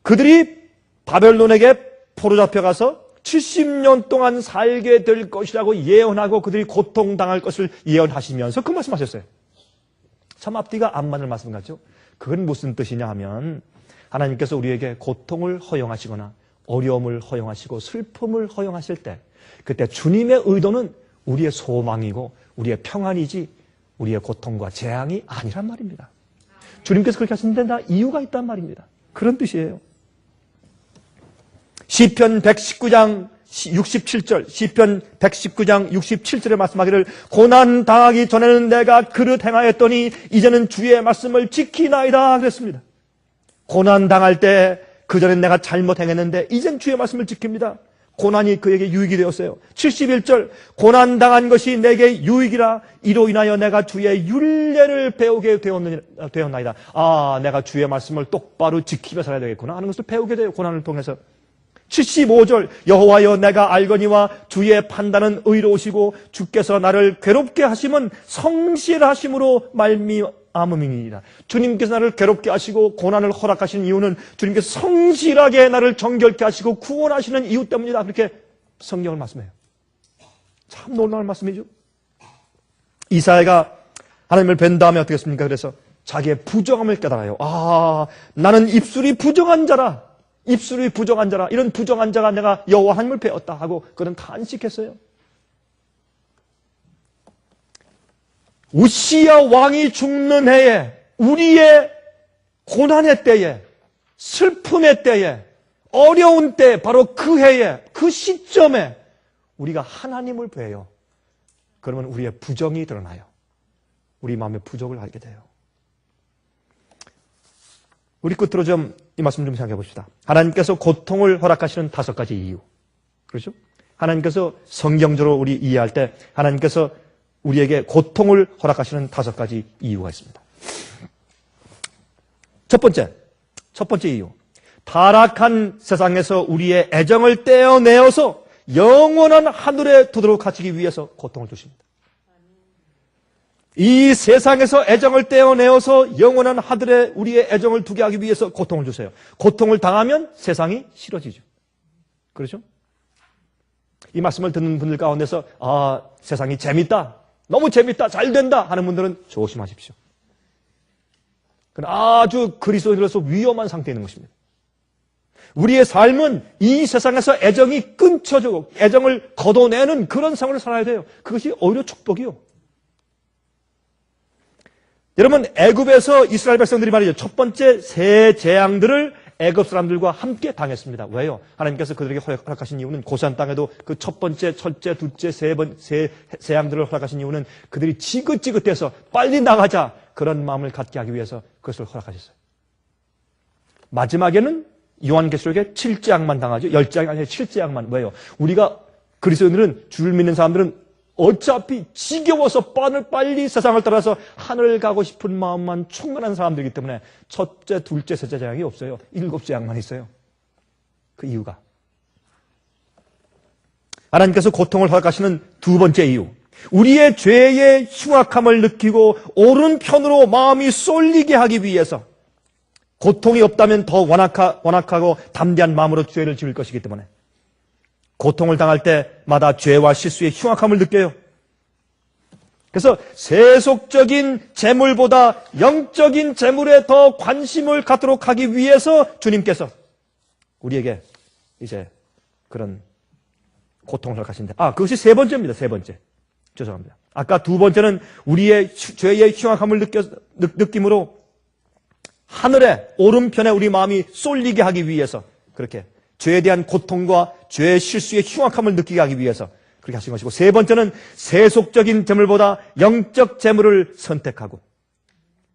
Speaker 1: 그들이 바벨론에게 포로 잡혀가서 70년 동안 살게 될 것이라고 예언하고 그들이 고통당할 것을 예언하시면서 그 말씀하셨어요. 참 앞뒤가 안 맞는 말씀 같죠? 그건 무슨 뜻이냐 하면 하나님께서 우리에게 고통을 허용하시거나 어려움을 허용하시고 슬픔을 허용하실 때 그때 주님의 의도는 우리의 소망이고 우리의 평안이지 우리의 고통과 재앙이 아니란 말입니다. 주님께서 그렇게 하시는데 다 이유가 있단 말입니다. 그런 뜻이에요. 시편 119장 67절, 시편 119장 67절에 말씀하기를 고난 당하기 전에는 내가 그릇 행하였더니 이제는 주의 말씀을 지키나이다 그랬습니다. 고난 당할 때 그전엔 내가 잘못 행했는데 이젠 주의 말씀을 지킵니다. 고난이 그에게 유익이 되었어요. 71절 고난 당한 것이 내게 유익이라 이로 인하여 내가 주의 율례를 배우게 되었나이다. 아, 내가 주의 말씀을 똑바로 지키며 살아야 되겠구나 하는 것을 배우게 돼요. 고난을 통해서. 75절 여호와여 내가 알거니와 주의 판단은 의로우시고 주께서 나를 괴롭게 하심은 성실하심으로 말미암음이니이다. 주님께서 나를 괴롭게 하시고 고난을 허락하시는 이유는 주님께서 성실하게 나를 정결케 하시고 구원하시는 이유 때문이다. 그렇게 성경을 말씀해요. 참 놀라운 말씀이죠. 이사야가 하나님을 뵌 다음에 어떻게 했습니까? 그래서 자기의 부정함을 깨달아요. 아, 나는 입술이 부정한 자라. 입술이 부정한 자라. 이런 부정한 자가 내가 여호와 하나님을 배웠다 하고 그는 탄식했어요. 우시야 왕이 죽는 해에, 우리의 고난의 때에, 슬픔의 때에, 어려운 때, 바로 그 해에, 그 시점에 우리가 하나님을 배워요. 그러면 우리의 부정이 드러나요. 우리 마음의 부족을 알게 돼요. 우리 끝으로 좀 이 말씀 좀 생각해 봅시다. 하나님께서 고통을 허락하시는 5가지 이유. 그렇죠? 하나님께서 성경적으로 우리 이해할 때 하나님께서 우리에게 고통을 허락하시는 5가지 이유가 있습니다. 첫 번째 이유. 타락한 세상에서 우리의 애정을 떼어내어서 영원한 하늘에 도도록 갇히기 위해서 고통을 주십니다. 이 세상에서 애정을 떼어내어서 영원한 하늘에 우리의 애정을 두게 하기 위해서 고통을 주세요. 고통을 당하면 세상이 싫어지죠. 그렇죠? 이 말씀을 듣는 분들 가운데서 세상이 재밌다, 너무 재밌다, 잘 된다 하는 분들은 조심하십시오. 그건 아주 그리스도인으로서 위험한 상태에 있는 것입니다. 우리의 삶은 이 세상에서 애정이 끊쳐지고 애정을 걷어내는 그런 생활을 살아야 돼요. 그것이 오히려 축복이요. 여러분, 애굽에서 이스라엘 백성들이 말이죠. 첫 번째 새 재앙들을 애굽 사람들과 함께 당했습니다. 왜요? 하나님께서 그들에게 허락하신 이유는 고산 땅에도 그 첫 번째, 첫째, 둘째, 세 재앙들을 허락하신 이유는 그들이 지긋지긋해서 빨리 나가자 그런 마음을 갖게 하기 위해서 그것을 허락하셨어요. 마지막에는 요한계시록에 7재앙만 당하죠. 10재앙이 아니라 7재앙만. 왜요? 우리가 그리스도인들은 주를 믿는 사람들은 어차피 지겨워서 빨리 세상을 따라서 하늘을 가고 싶은 마음만 충만한 사람들이기 때문에 첫째, 둘째, 셋째 재앙이 없어요. 7재앙만 있어요. 그 이유가 하나님께서 고통을 허락하시는 두 번째 이유. 우리의 죄의 흉악함을 느끼고 오른편으로 마음이 쏠리게 하기 위해서 고통이 없다면 더 완악하고 담대한 마음으로 죄를 지을 것이기 때문에 고통을 당할 때마다 죄와 실수의 흉악함을 느껴요. 그래서 세속적인 재물보다 영적인 재물에 더 관심을 갖도록 하기 위해서 주님께서 우리에게 이제 그런 고통을 허락하신다. 그것이 세 번째입니다. 세 번째. 죄송합니다. 아까 두 번째는 우리의 죄의 흉악함을 느낌으로 하늘에 오른편에 우리 마음이 쏠리게 하기 위해서 그렇게 죄에 대한 고통과 죄의 실수의 흉악함을 느끼게 하기 위해서 그렇게 하신 것이고, 세 번째는 세속적인 재물보다 영적 재물을 선택하고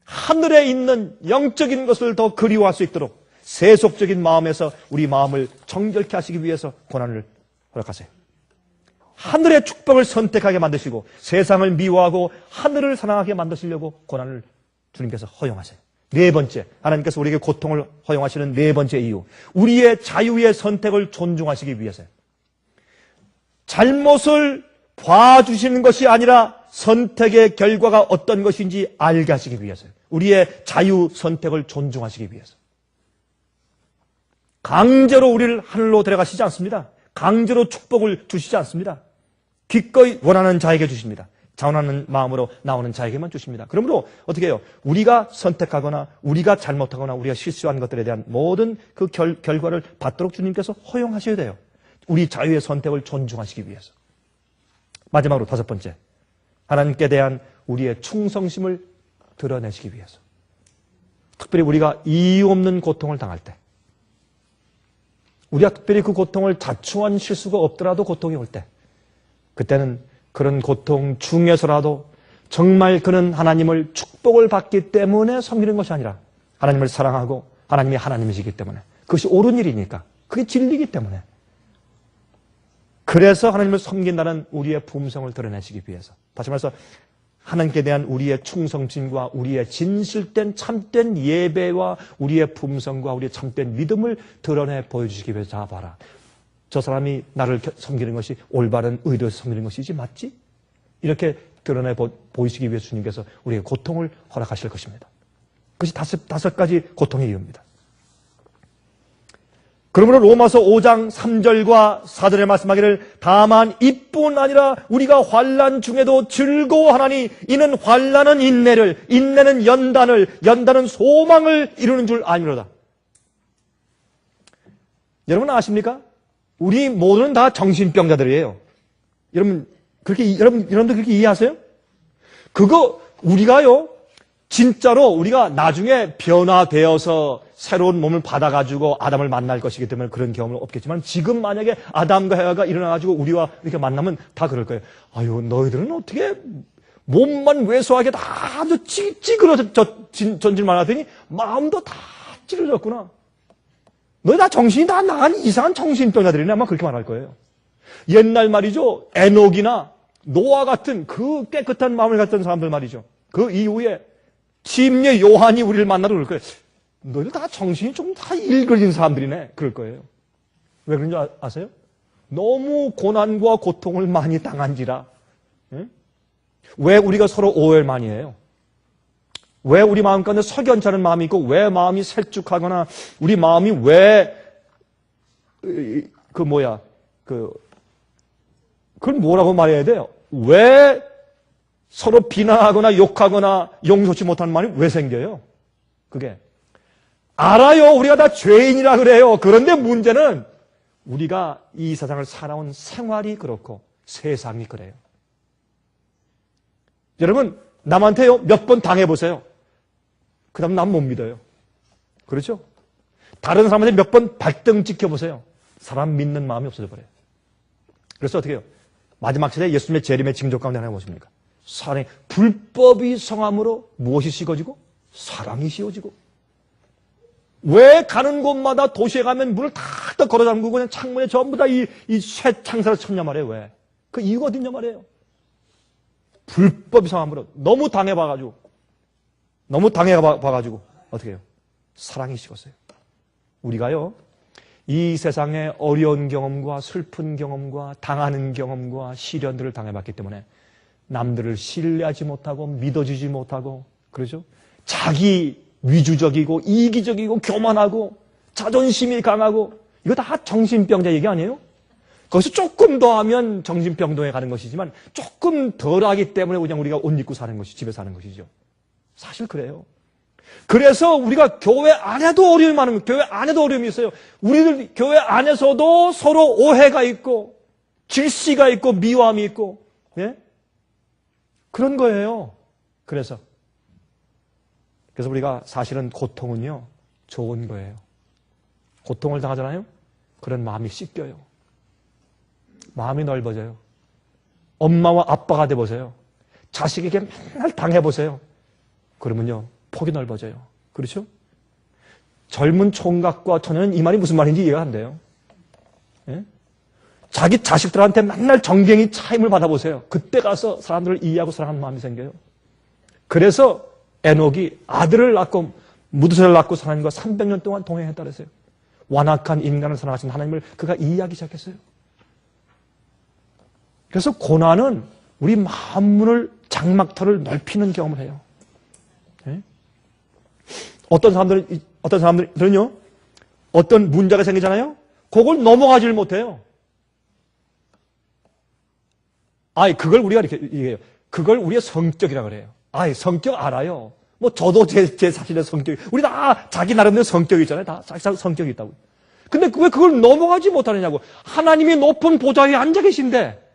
Speaker 1: 하늘에 있는 영적인 것을 더 그리워할 수 있도록 세속적인 마음에서 우리 마음을 정결케 하시기 위해서 고난을 허락하세요. 하늘의 축복을 선택하게 만드시고 세상을 미워하고 하늘을 사랑하게 만드시려고 고난을 주님께서 허용하세요. 네 번째, 하나님께서 우리에게 고통을 허용하시는 네 번째 이유. 우리의 자유의 선택을 존중하시기 위해서요. 잘못을 봐주시는 것이 아니라 선택의 결과가 어떤 것인지 알게 하시기 위해서요. 우리의 자유 선택을 존중하시기 위해서. 강제로 우리를 하늘로 데려가시지 않습니다. 강제로 축복을 주시지 않습니다. 기꺼이 원하는 자에게 주십니다. 자원하는 마음으로 나오는 자에게만 주십니다. 그러므로 어떻게 해요? 우리가 선택하거나 우리가 잘못하거나 우리가 실수한 것들에 대한 모든 그 결과를 받도록 주님께서 허용하셔야 돼요. 우리 자유의 선택을 존중하시기 위해서. 마지막으로 다섯 번째, 하나님께 대한 우리의 충성심을 드러내시기 위해서. 특별히 우리가 이유 없는 고통을 당할 때, 우리가 특별히 그 고통을 자초한 실수가 없더라도 고통이 올 때, 그때는 그런 고통 중에서라도 정말 그는 하나님을 축복을 받기 때문에 섬기는 것이 아니라 하나님을 사랑하고 하나님이 하나님이시기 때문에, 그것이 옳은 일이니까, 그게 진리이기 때문에, 그래서 하나님을 섬긴다는 우리의 품성을 드러내시기 위해서, 다시 말해서 하나님께 대한 우리의 충성심과 우리의 진실된 참된 예배와 우리의 품성과 우리의 참된 믿음을 드러내 보여주시기 위해서, 자 봐라, 저 사람이 나를 섬기는 것이 올바른 의도에서 섬기는 것이지 맞지? 이렇게 드러내 보이시기 위해서 주님께서 우리에게 고통을 허락하실 것입니다. 그것이 다섯 가지 고통의 이유입니다. 그러므로 로마서 5장 3절과 4절에 말씀하기를, 다만 이뿐 아니라 우리가 환난 중에도 즐거워하나니 이는 환난은 인내를, 인내는 연단을, 연단은 소망을 이루는 줄 아니로다. 여러분 아십니까? 우리 모두는 다 정신병자들이에요. 여러분들 그렇게 이해하세요? 그거 우리가요, 진짜로 우리가 나중에 변화되어서 새로운 몸을 받아가지고 아담을 만날 것이기 때문에 그런 경험은 없겠지만, 지금 만약에 아담과 해와가 일어나가지고 우리와 이렇게 만나면 다 그럴 거예요. 아유, 너희들은 어떻게 몸만 왜소하게 다 아주 찌그러졌질만 하더니 마음도 다 찌그러졌구나. 너희 다 정신이 다 나간 이상한 정신병자들이네. 아마 그렇게 말할 거예요. 옛날 말이죠, 에녹이나 노아 같은 그 깨끗한 마음을 갖던 사람들 말이죠. 그 이후에 침례 요한이 우리를 만나러 그럴 거예요. 너희들 다 정신이 좀 다 일그러진 사람들이네. 그럴 거예요. 왜 그런지 아세요? 너무 고난과 고통을 많이 당한지라. 응? 왜 우리가 서로 오해를 많이 해요? 왜 우리 마음 가운데 석연치 않은 마음이 있고, 왜 마음이 살쭉하거나, 우리 마음이 왜, 그걸 뭐라고 말해야 돼요? 왜 서로 비난하거나 욕하거나 용서치 못하는 마음이 왜 생겨요? 그게. 알아요. 우리가 다 죄인이라 그래요. 그런데 문제는 우리가 이 세상을 살아온 생활이 그렇고 세상이 그래요. 여러분, 남한테요, 몇 번 당해보세요. 그 다음 남 못 믿어요. 그렇죠? 다른 사람한테 몇 번 발등 찍혀보세요. 사람 믿는 마음이 없어져 버려요. 그래서 어떻게 해요? 마지막 시대에 예수님의 재림의 징조 가운데 하나가 무엇입니까? 사랑이, 불법이 성함으로 무엇이 씌워지고? 사랑이 씌워지고. 왜 가는 곳마다 도시에 가면 문을 탁탁 걸어 잠그고 그냥 창문에 전부 다 이 쇠 창사를 쳤냐 말이에요. 왜? 그 이유가 어딨냐 말이에요. 불법이 성함으로 너무 당해봐가지고 어떻게 해요? 사랑이 식었어요. 우리가요, 이 세상의 어려운 경험과 슬픈 경험과 당하는 경험과 시련들을 당해봤기 때문에 남들을 신뢰하지 못하고 믿어주지 못하고, 그러죠? 자기 위주적이고 이기적이고 교만하고 자존심이 강하고, 이거 다 정신병자 얘기 아니에요? 거기서 조금 더 하면 정신병동에 가는 것이지만 조금 덜 하기 때문에 그냥 우리가 옷 입고 사는 것이, 집에 사는 것이죠. 사실 그래요. 그래서 우리가 교회 안에도 어려움이 많은 거예요. 교회 안에도 어려움이 있어요. 우리들 교회 안에서도 서로 오해가 있고 질시가 있고 미워함이 있고, 예? 그런 거예요. 그래서 우리가 사실은 고통은요, 좋은 거예요. 고통을 당하잖아요? 그런 마음이 씻겨요. 마음이 넓어져요. 엄마와 아빠가 돼보세요. 자식에게 맨날 당해보세요. 그러면요, 폭이 넓어져요. 그렇죠? 젊은 총각과 처녀는 이 말이 무슨 말인지 이해가 안 돼요. 예? 자기 자식들한테 맨날 정경이 차임을 받아보세요. 그때 가서 사람들을 이해하고 사랑하는 마음이 생겨요. 그래서 에녹이 아들을 낳고 무드셀을 낳고 사람과 300년 동안 동행했다 그랬어요. 완악한 인간을 사랑하신 하나님을 그가 이해하기 시작했어요. 그래서 고난은 우리 마음문을, 장막터를 넓히는 경험을 해요. 네? 어떤 사람들은요, 어떤 문제가 생기잖아요? 그걸 넘어가지를 못해요. 그걸 우리가 이렇게 얘기해요. 그걸 우리의 성격이라 그래요. 성격 알아요. 뭐 저도 제 자신의 성격이, 우리 다 자기 나름대로 성격이 있잖아요. 다 자기 성격이 있다고. 근데 왜 그걸 넘어가지 못하느냐고. 하나님이 높은 보좌에 앉아 계신데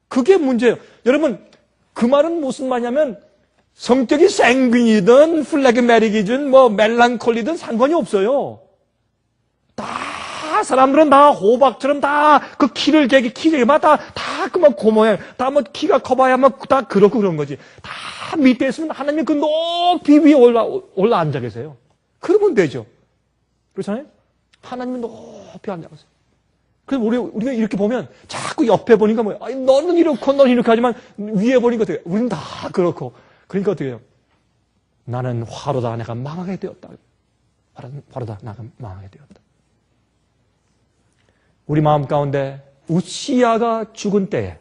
Speaker 1: 그게 문제예요. 여러분, 그 말은 무슨 말이냐면 성격이 생균이든 플래그메릭이든 뭐 멜랑콜리든 상관이 없어요. 다 사람들은 다 호박처럼 다 그 키를 재기마다 다 그만 고모양, 다 뭐 키가 커봐야 뭐 다 그렇고 그런 거지. 다 밑에 있으면 하나님 그 높이 위에 올라 앉아 계세요. 그러면 되죠. 그렇잖아요? 하나님은 높이 앉아 계세요. 그래서 우리가 이렇게 보면 자꾸 옆에 보니까 너는 이렇고 너는 이렇게 하지만 위에 보니까 어떻게 해요? 우리는 다 그렇고. 그러니까 어떻게 해요? 나는 화로다 내가 망하게 되었다. 화로다 내가 망하게 되었다. 우리 마음 가운데 우시야가 죽은 때에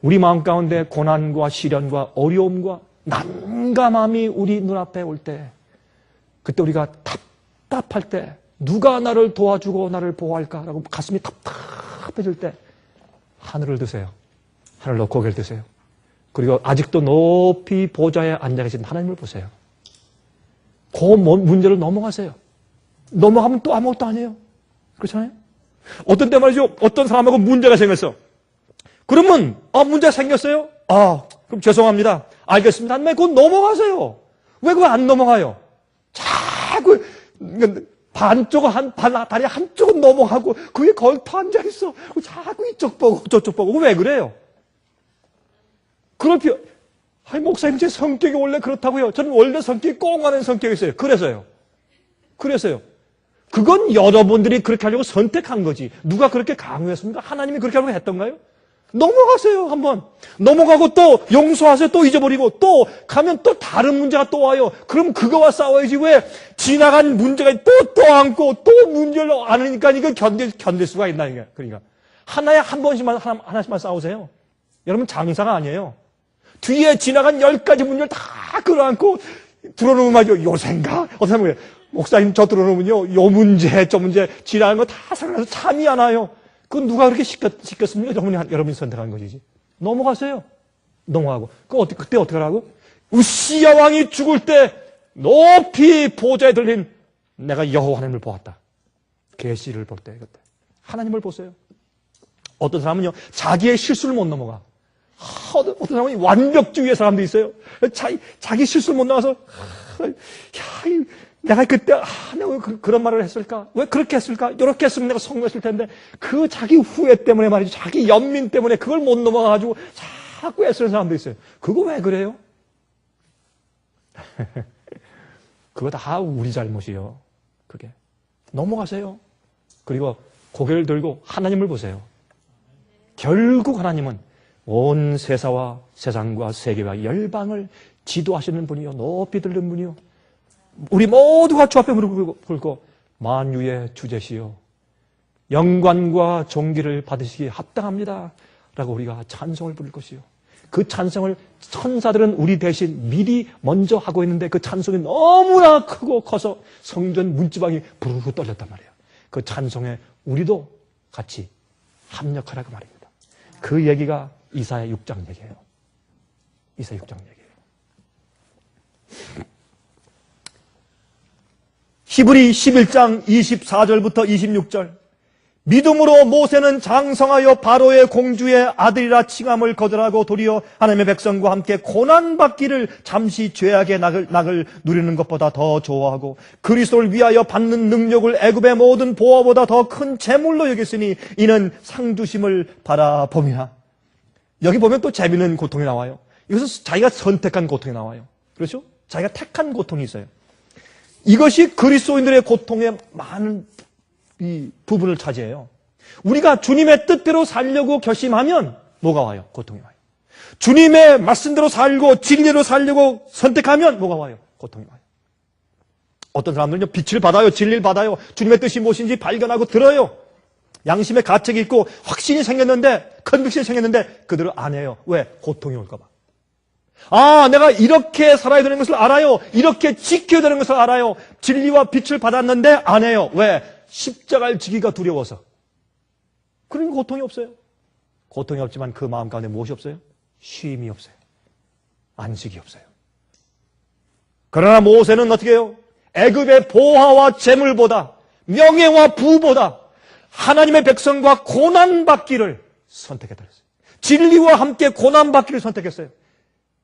Speaker 1: 우리 마음 가운데 고난과 시련과 어려움과 난감함이 우리 눈앞에 올 때, 그때 우리가 답답할 때, 누가 나를 도와주고 나를 보호할까라고 가슴이 답답해질 때 하늘을 드세요. 하늘로 고개를 드세요. 그리고 아직도 높이 보좌에 앉아 계신 하나님을 보세요. 그 문제를 넘어가세요. 넘어가면 또 아무것도 아니에요. 그렇잖아요? 어떤 때 말이죠. 어떤 사람하고 문제가 생겼어. 그러면 문제가 생겼어요? 그럼 죄송합니다. 알겠습니다. 하면 그건 넘어가세요. 왜 그거 안 넘어가요? 자꾸 다리 한쪽은 넘어가고 그게 걸터 앉아있어. 자꾸 이쪽 보고 저쪽 보고. 왜 그래요? 그럴 필요. 목사님 제 성격이 원래 그렇다고요. 저는 원래 성격이 꽁하는 성격이었어요. 그래서요. 그건 여러분들이 그렇게 하려고 선택한 거지. 누가 그렇게 강요했습니까? 하나님이 그렇게 하려고 했던가요? 넘어가세요, 한번. 넘어가고 또 용서하세요. 또 잊어버리고 또 가면 또 다른 문제가 또 와요. 그럼 그거와 싸워야지. 왜 지나간 문제가 또 안고 또 문제를 안으니까 이거 견딜 수가 있나. 그러니까 하나에 한 번씩만 하나씩만 싸우세요. 여러분 장사가 아니에요. 뒤에 지나간 10가지 문제를 다 끌어안고 들어놓으면 말이죠. 요샌가? 어떤 사람이 목사님 저 들어놓으면요. 요 문제 저 문제 지나간 거 다 생각나서 참이 안 와요. 그건 누가 그렇게 시켰습니까? 여러분이 선택한 것이지. 넘어가세요. 넘어가고. 그때 어떻게 하라고? 우시야 왕이 죽을 때 높이 보좌에 들린 내가 여호와 하나님을 보았다. 계시를 볼 때 그때. 하나님을 보세요. 어떤 사람은요. 자기의 실수를 못 넘어가. 어떤 사람은 완벽주의의 사람도 있어요. 자기 실수를 못 나가서 내가 그때 내가 왜 그런 말을 했을까? 왜 그렇게 했을까? 이렇게 했으면 내가 성공했을 텐데 그 자기 후회 때문에 말이죠. 자기 연민 때문에 그걸 못 넘어가가지고 자꾸 애쓰는 사람도 있어요. 그거 왜 그래요? 그거 다 우리 잘못이에요. 그게. 넘어가세요. 그리고 고개를 들고 하나님을 보세요. 결국 하나님은 온 세상과 세계와 열방을 지도하시는 분이요. 높이 들는 분이요. 우리 모두가 주 앞에 무릎 꿇고 만유의 주제시요. 영광과 존귀를 받으시기에 합당합니다. 라고 우리가 찬송을 부를 것이요. 그 찬송을 천사들은 우리 대신 미리 먼저 하고 있는데 그 찬송이 너무나 크고 커서 성전 문지방이 부르르 떨렸단 말이에요. 그 찬송에 우리도 같이 합력하라고 말입니다. 그 얘기가 이사야 6장 얘기예요. 이사야 6장 얘기예요. 히브리 11장 24절부터 26절. 믿음으로 모세는 장성하여 바로의 공주의 아들이라 칭함을 거절하고 도리어 하나님의 백성과 함께 고난받기를 잠시 죄악의 낙을 누리는 것보다 더 좋아하고 그리스도를 위하여 받는 능력을 애굽의 모든 보화보다 더 큰 재물로 여겼으니 이는 상주심을 바라봄이라. 여기 보면 또 재미있는 고통이 나와요. 이것은 자기가 선택한 고통이 나와요. 그렇죠? 자기가 택한 고통이 있어요. 이것이 그리스도인들의 고통의 많은 이 부분을 차지해요. 우리가 주님의 뜻대로 살려고 결심하면 뭐가 와요? 고통이 와요. 주님의 말씀대로 살고 진리로 살려고 선택하면 뭐가 와요? 고통이 와요. 어떤 사람들은요, 빛을 받아요, 진리를 받아요, 주님의 뜻이 무엇인지 발견하고 들어요. 양심의 가책이 있고 확신이 생겼는데, 컨빅션이 생겼는데 그대로 안 해요. 왜? 고통이 올까 봐. 내가 이렇게 살아야 되는 것을 알아요. 이렇게 지켜야 되는 것을 알아요. 진리와 빛을 받았는데 안 해요. 왜? 십자가를 지기가 두려워서. 그러니 고통이 없어요. 고통이 없지만 그 마음 가운데 무엇이 없어요? 쉼이 없어요. 안식이 없어요. 그러나 모세는 어떻게 해요? 애굽의 보화와 재물보다, 명예와 부보다 하나님의 백성과 고난받기를 선택했다 그랬어요. 진리와 함께 고난받기를 선택했어요.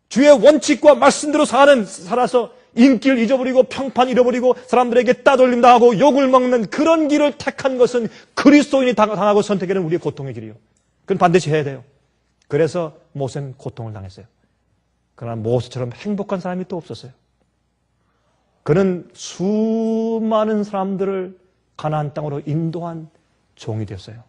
Speaker 1: 주의 원칙과 말씀대로 살아서 인기를 잊어버리고 평판 잃어버리고 사람들에게 따돌림당하고 욕을 먹는 그런 길을 택한 것은 그리스도인이 당하고 선택하는 우리의 고통의 길이요. 그건 반드시 해야 돼요. 그래서 모세는 고통을 당했어요. 그러나 모세처럼 행복한 사람이 또 없었어요. 그는 수많은 사람들을 가나안 땅으로 인도한 종이 되었어요.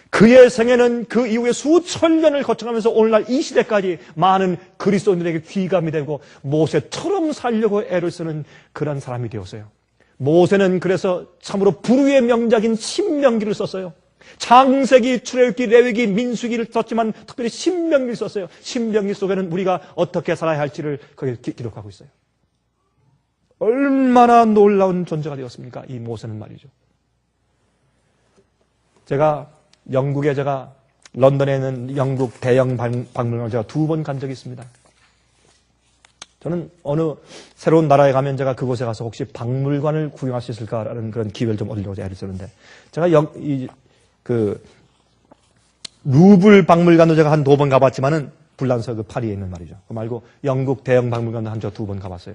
Speaker 1: 그의 생애는 그 이후에 수천 년을 거쳐가면서 오늘날 이 시대까지 많은 그리스도인들에게 귀감이 되고 모세처럼 살려고 애를 쓰는 그런 사람이 되었어요. 모세는 그래서 참으로 불후의 명작인 신명기를 썼어요. 창세기, 출애굽기, 레위기, 민수기를 썼지만 특별히 신명기를 썼어요. 신명기 속에는 우리가 어떻게 살아야 할지를 거기에 기록하고 있어요. 얼마나 놀라운 존재가 되었습니까? 이 모세는 말이죠. 영국에 런던에 있는 영국 대형 박물관을 제가 2번 간 적이 있습니다. 저는 어느 새로운 나라에 가면 제가 그곳에 가서 혹시 박물관을 구경할 수 있을까라는 그런 기회를 좀 얻으려고 애를 쓰는데 제가 그 루블 박물관도 제가 한 2번 가봤지만은 불란서 그 파리에 있는 말이죠. 그 말고 영국 대형 박물관도 한 2번 가봤어요.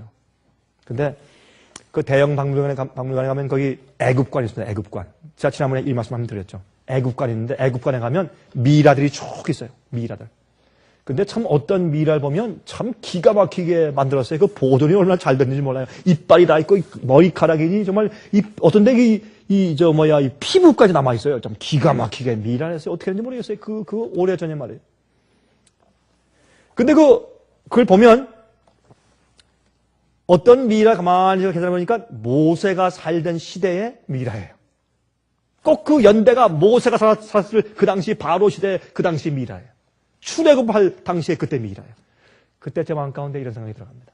Speaker 1: 근데 그 대형 박물관에 가면 거기 애국관이 있습니다. 애국관. 제가 지난번에 이 말씀 한번 드렸죠. 애국관이 있는데 애국관에 가면 미라들이 쭉 있어요. 미라들. 근데 참 어떤 미라를 보면 참 기가 막히게 만들었어요. 그 보존이 얼마나 잘 됐는지 몰라요. 이빨이 다 있고 머리카락이니 정말 어떤 데 이 피부까지 남아 있어요. 좀 기가 막히게 미라를 했어요. 어떻게 했는지 모르겠어요. 그 오래전에 말이에요. 근데 그걸 보면 어떤 미라 가만히 계산해보니까 모세가 살던 시대의 미라예요. 꼭 그 연대가 모세가 살았을 그 당시 바로 시대 그 당시 미라예요. 출애굽할 당시에 그때 미라예요. 그때 제 마음 가운데 이런 생각이 들어갑니다.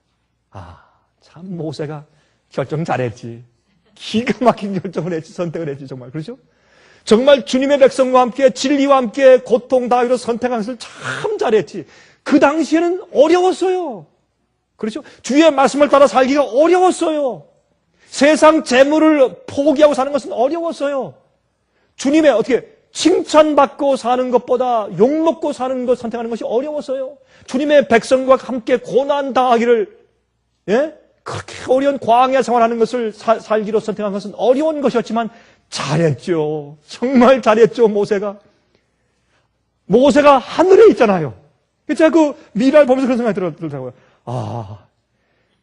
Speaker 1: 아, 참 모세가 결정 잘했지. 기가 막힌 결정을 했지. 선택을 했지. 정말. 그렇죠? 정말 주님의 백성과 함께 진리와 함께 고통 다위로 선택한 것을 참 잘했지. 그 당시에는 어려웠어요. 그렇죠? 주의 말씀을 따라 살기가 어려웠어요. 세상 재물을 포기하고 사는 것은 어려웠어요. 주님의 어떻게 칭찬받고 사는 것보다 욕먹고 사는 것 선택하는 것이 어려웠어요. 주님의 백성과 함께 고난당하기를 그렇게 어려운 광야 생활하는 것을 살기로 선택한 것은 어려운 것이었지만 잘했죠. 정말 잘했죠. 모세가 하늘에 있잖아요. 제가 그 미라를 보면서 그런 생각이 들더라고요. 아,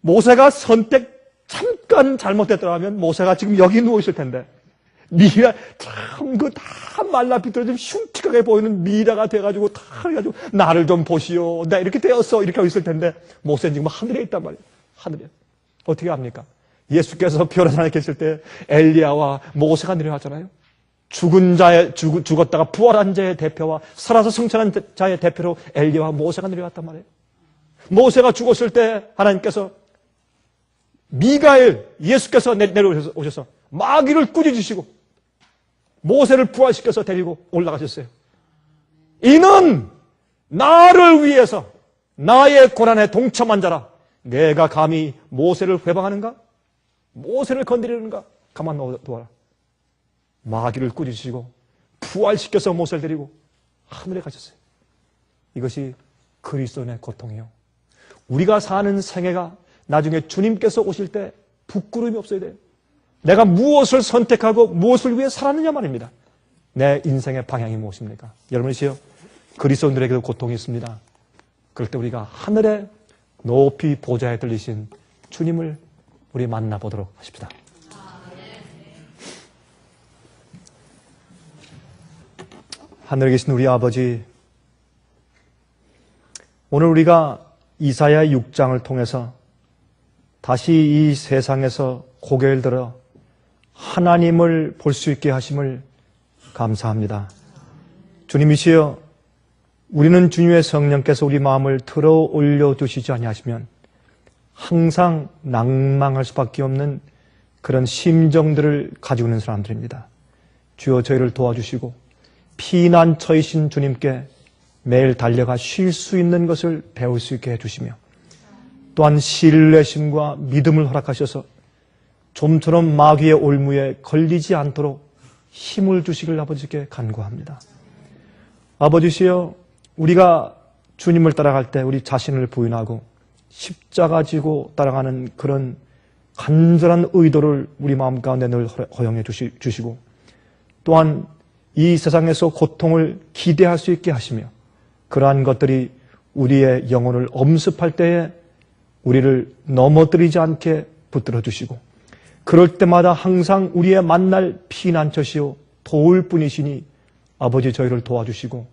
Speaker 1: 모세가 선택 잠깐 잘못됐더라면 모세가 지금 여기 누워 있을 텐데 미라 참 다 말라 비틀어지면 흉측하게 보이는 미라가 돼가지고 다 해가지고 나를 좀 보시오. 나 이렇게 되었어. 이렇게 하고 있을 텐데 모세는 지금 하늘에 있단 말이에요. 하늘에. 어떻게 합니까? 예수께서 변화산에 계실 때 엘리야와 모세가 내려왔잖아요. 죽었다가 부활한 자의 대표와 살아서 승천한 자의 대표로 엘리야와 모세가 내려왔단 말이에요. 모세가 죽었을 때 하나님께서 미가엘 예수께서 내려오셔서 마귀를 꾸짖으시고 모세를 부활시켜서 데리고 올라가셨어요. 이는 나를 위해서 나의 고난에 동참한 자라. 내가 감히 모세를 회방하는가? 모세를 건드리는가? 가만 놔둬라. 마귀를 꾸짖으시고 부활시켜서 모세를 데리고 하늘에 가셨어요. 이것이 그리스도인의 고통이요. 우리가 사는 생애가 나중에 주님께서 오실 때 부끄러움이 없어야 돼요. 내가 무엇을 선택하고 무엇을 위해 살았느냐 말입니다. 내 인생의 방향이 무엇입니까? 여러분이시여, 그리스도인들에게도 고통이 있습니다. 그럴 때 우리가 하늘에 높이 보좌에 들리신 주님을 우리 만나보도록 하십시다. 하늘에 계신 우리 아버지, 오늘 우리가 이사야 6장을 통해서 다시 이 세상에서 고개를 들어 하나님을 볼 수 있게 하심을 감사합니다. 주님이시여, 우리는 주님의 성령께서 우리 마음을 들어 올려주시지 아니하시면 항상 낭망할 수밖에 없는 그런 심정들을 가지고 있는 사람들입니다. 주여, 저희를 도와주시고 피난처이신 주님께 매일 달려가 쉴 수 있는 것을 배울 수 있게 해주시며 또한 신뢰심과 믿음을 허락하셔서 좀처럼 마귀의 올무에 걸리지 않도록 힘을 주시길 아버지께 간구합니다. 아버지시여, 우리가 주님을 따라갈 때 우리 자신을 부인하고 십자가 지고 따라가는 그런 간절한 의도를 우리 마음 가운데 늘 허용해 주시고 또한 이 세상에서 고통을 기대할 수 있게 하시며 그러한 것들이 우리의 영혼을 엄습할 때에 우리를 넘어뜨리지 않게 붙들어 주시고 그럴 때마다 항상 우리의 만날 피난처시오 도울 뿐이시니 아버지, 저희를 도와주시고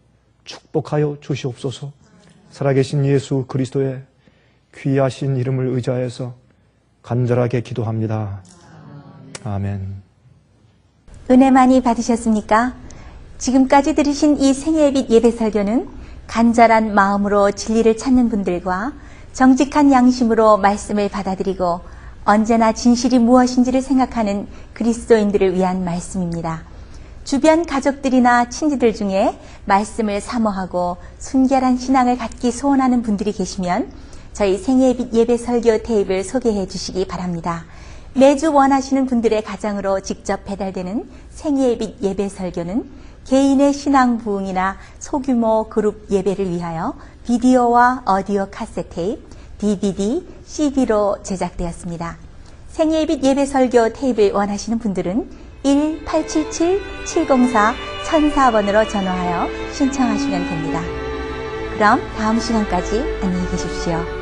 Speaker 1: 축복하여 주시옵소서. 살아계신 예수 그리스도의 귀하신 이름을 의지하여서 간절하게 기도합니다. 아멘.
Speaker 2: 은혜 많이 받으셨습니까? 지금까지 들으신 이 생애의 빛 예배 설교는 간절한 마음으로 진리를 찾는 분들과 정직한 양심으로 말씀을 받아들이고 언제나 진실이 무엇인지를 생각하는 그리스도인들을 위한 말씀입니다. 주변 가족들이나 친지들 중에 말씀을 사모하고 순결한 신앙을 갖기 소원하는 분들이 계시면 저희 생애의 빛 예배 설교 테이프를 소개해 주시기 바랍니다. 매주 원하시는 분들의 가정으로 직접 배달되는 생애의 빛 예배 설교는 개인의 신앙 부흥이나 소규모 그룹 예배를 위하여 비디오와 오디오 카세트 테이프, DVD, CD로 제작되었습니다. 생예빛 예배 설교 테이프를 원하시는 분들은 1-877-704-1004번으로 전화하여 신청하시면 됩니다. 그럼 다음 시간까지 안녕히 계십시오.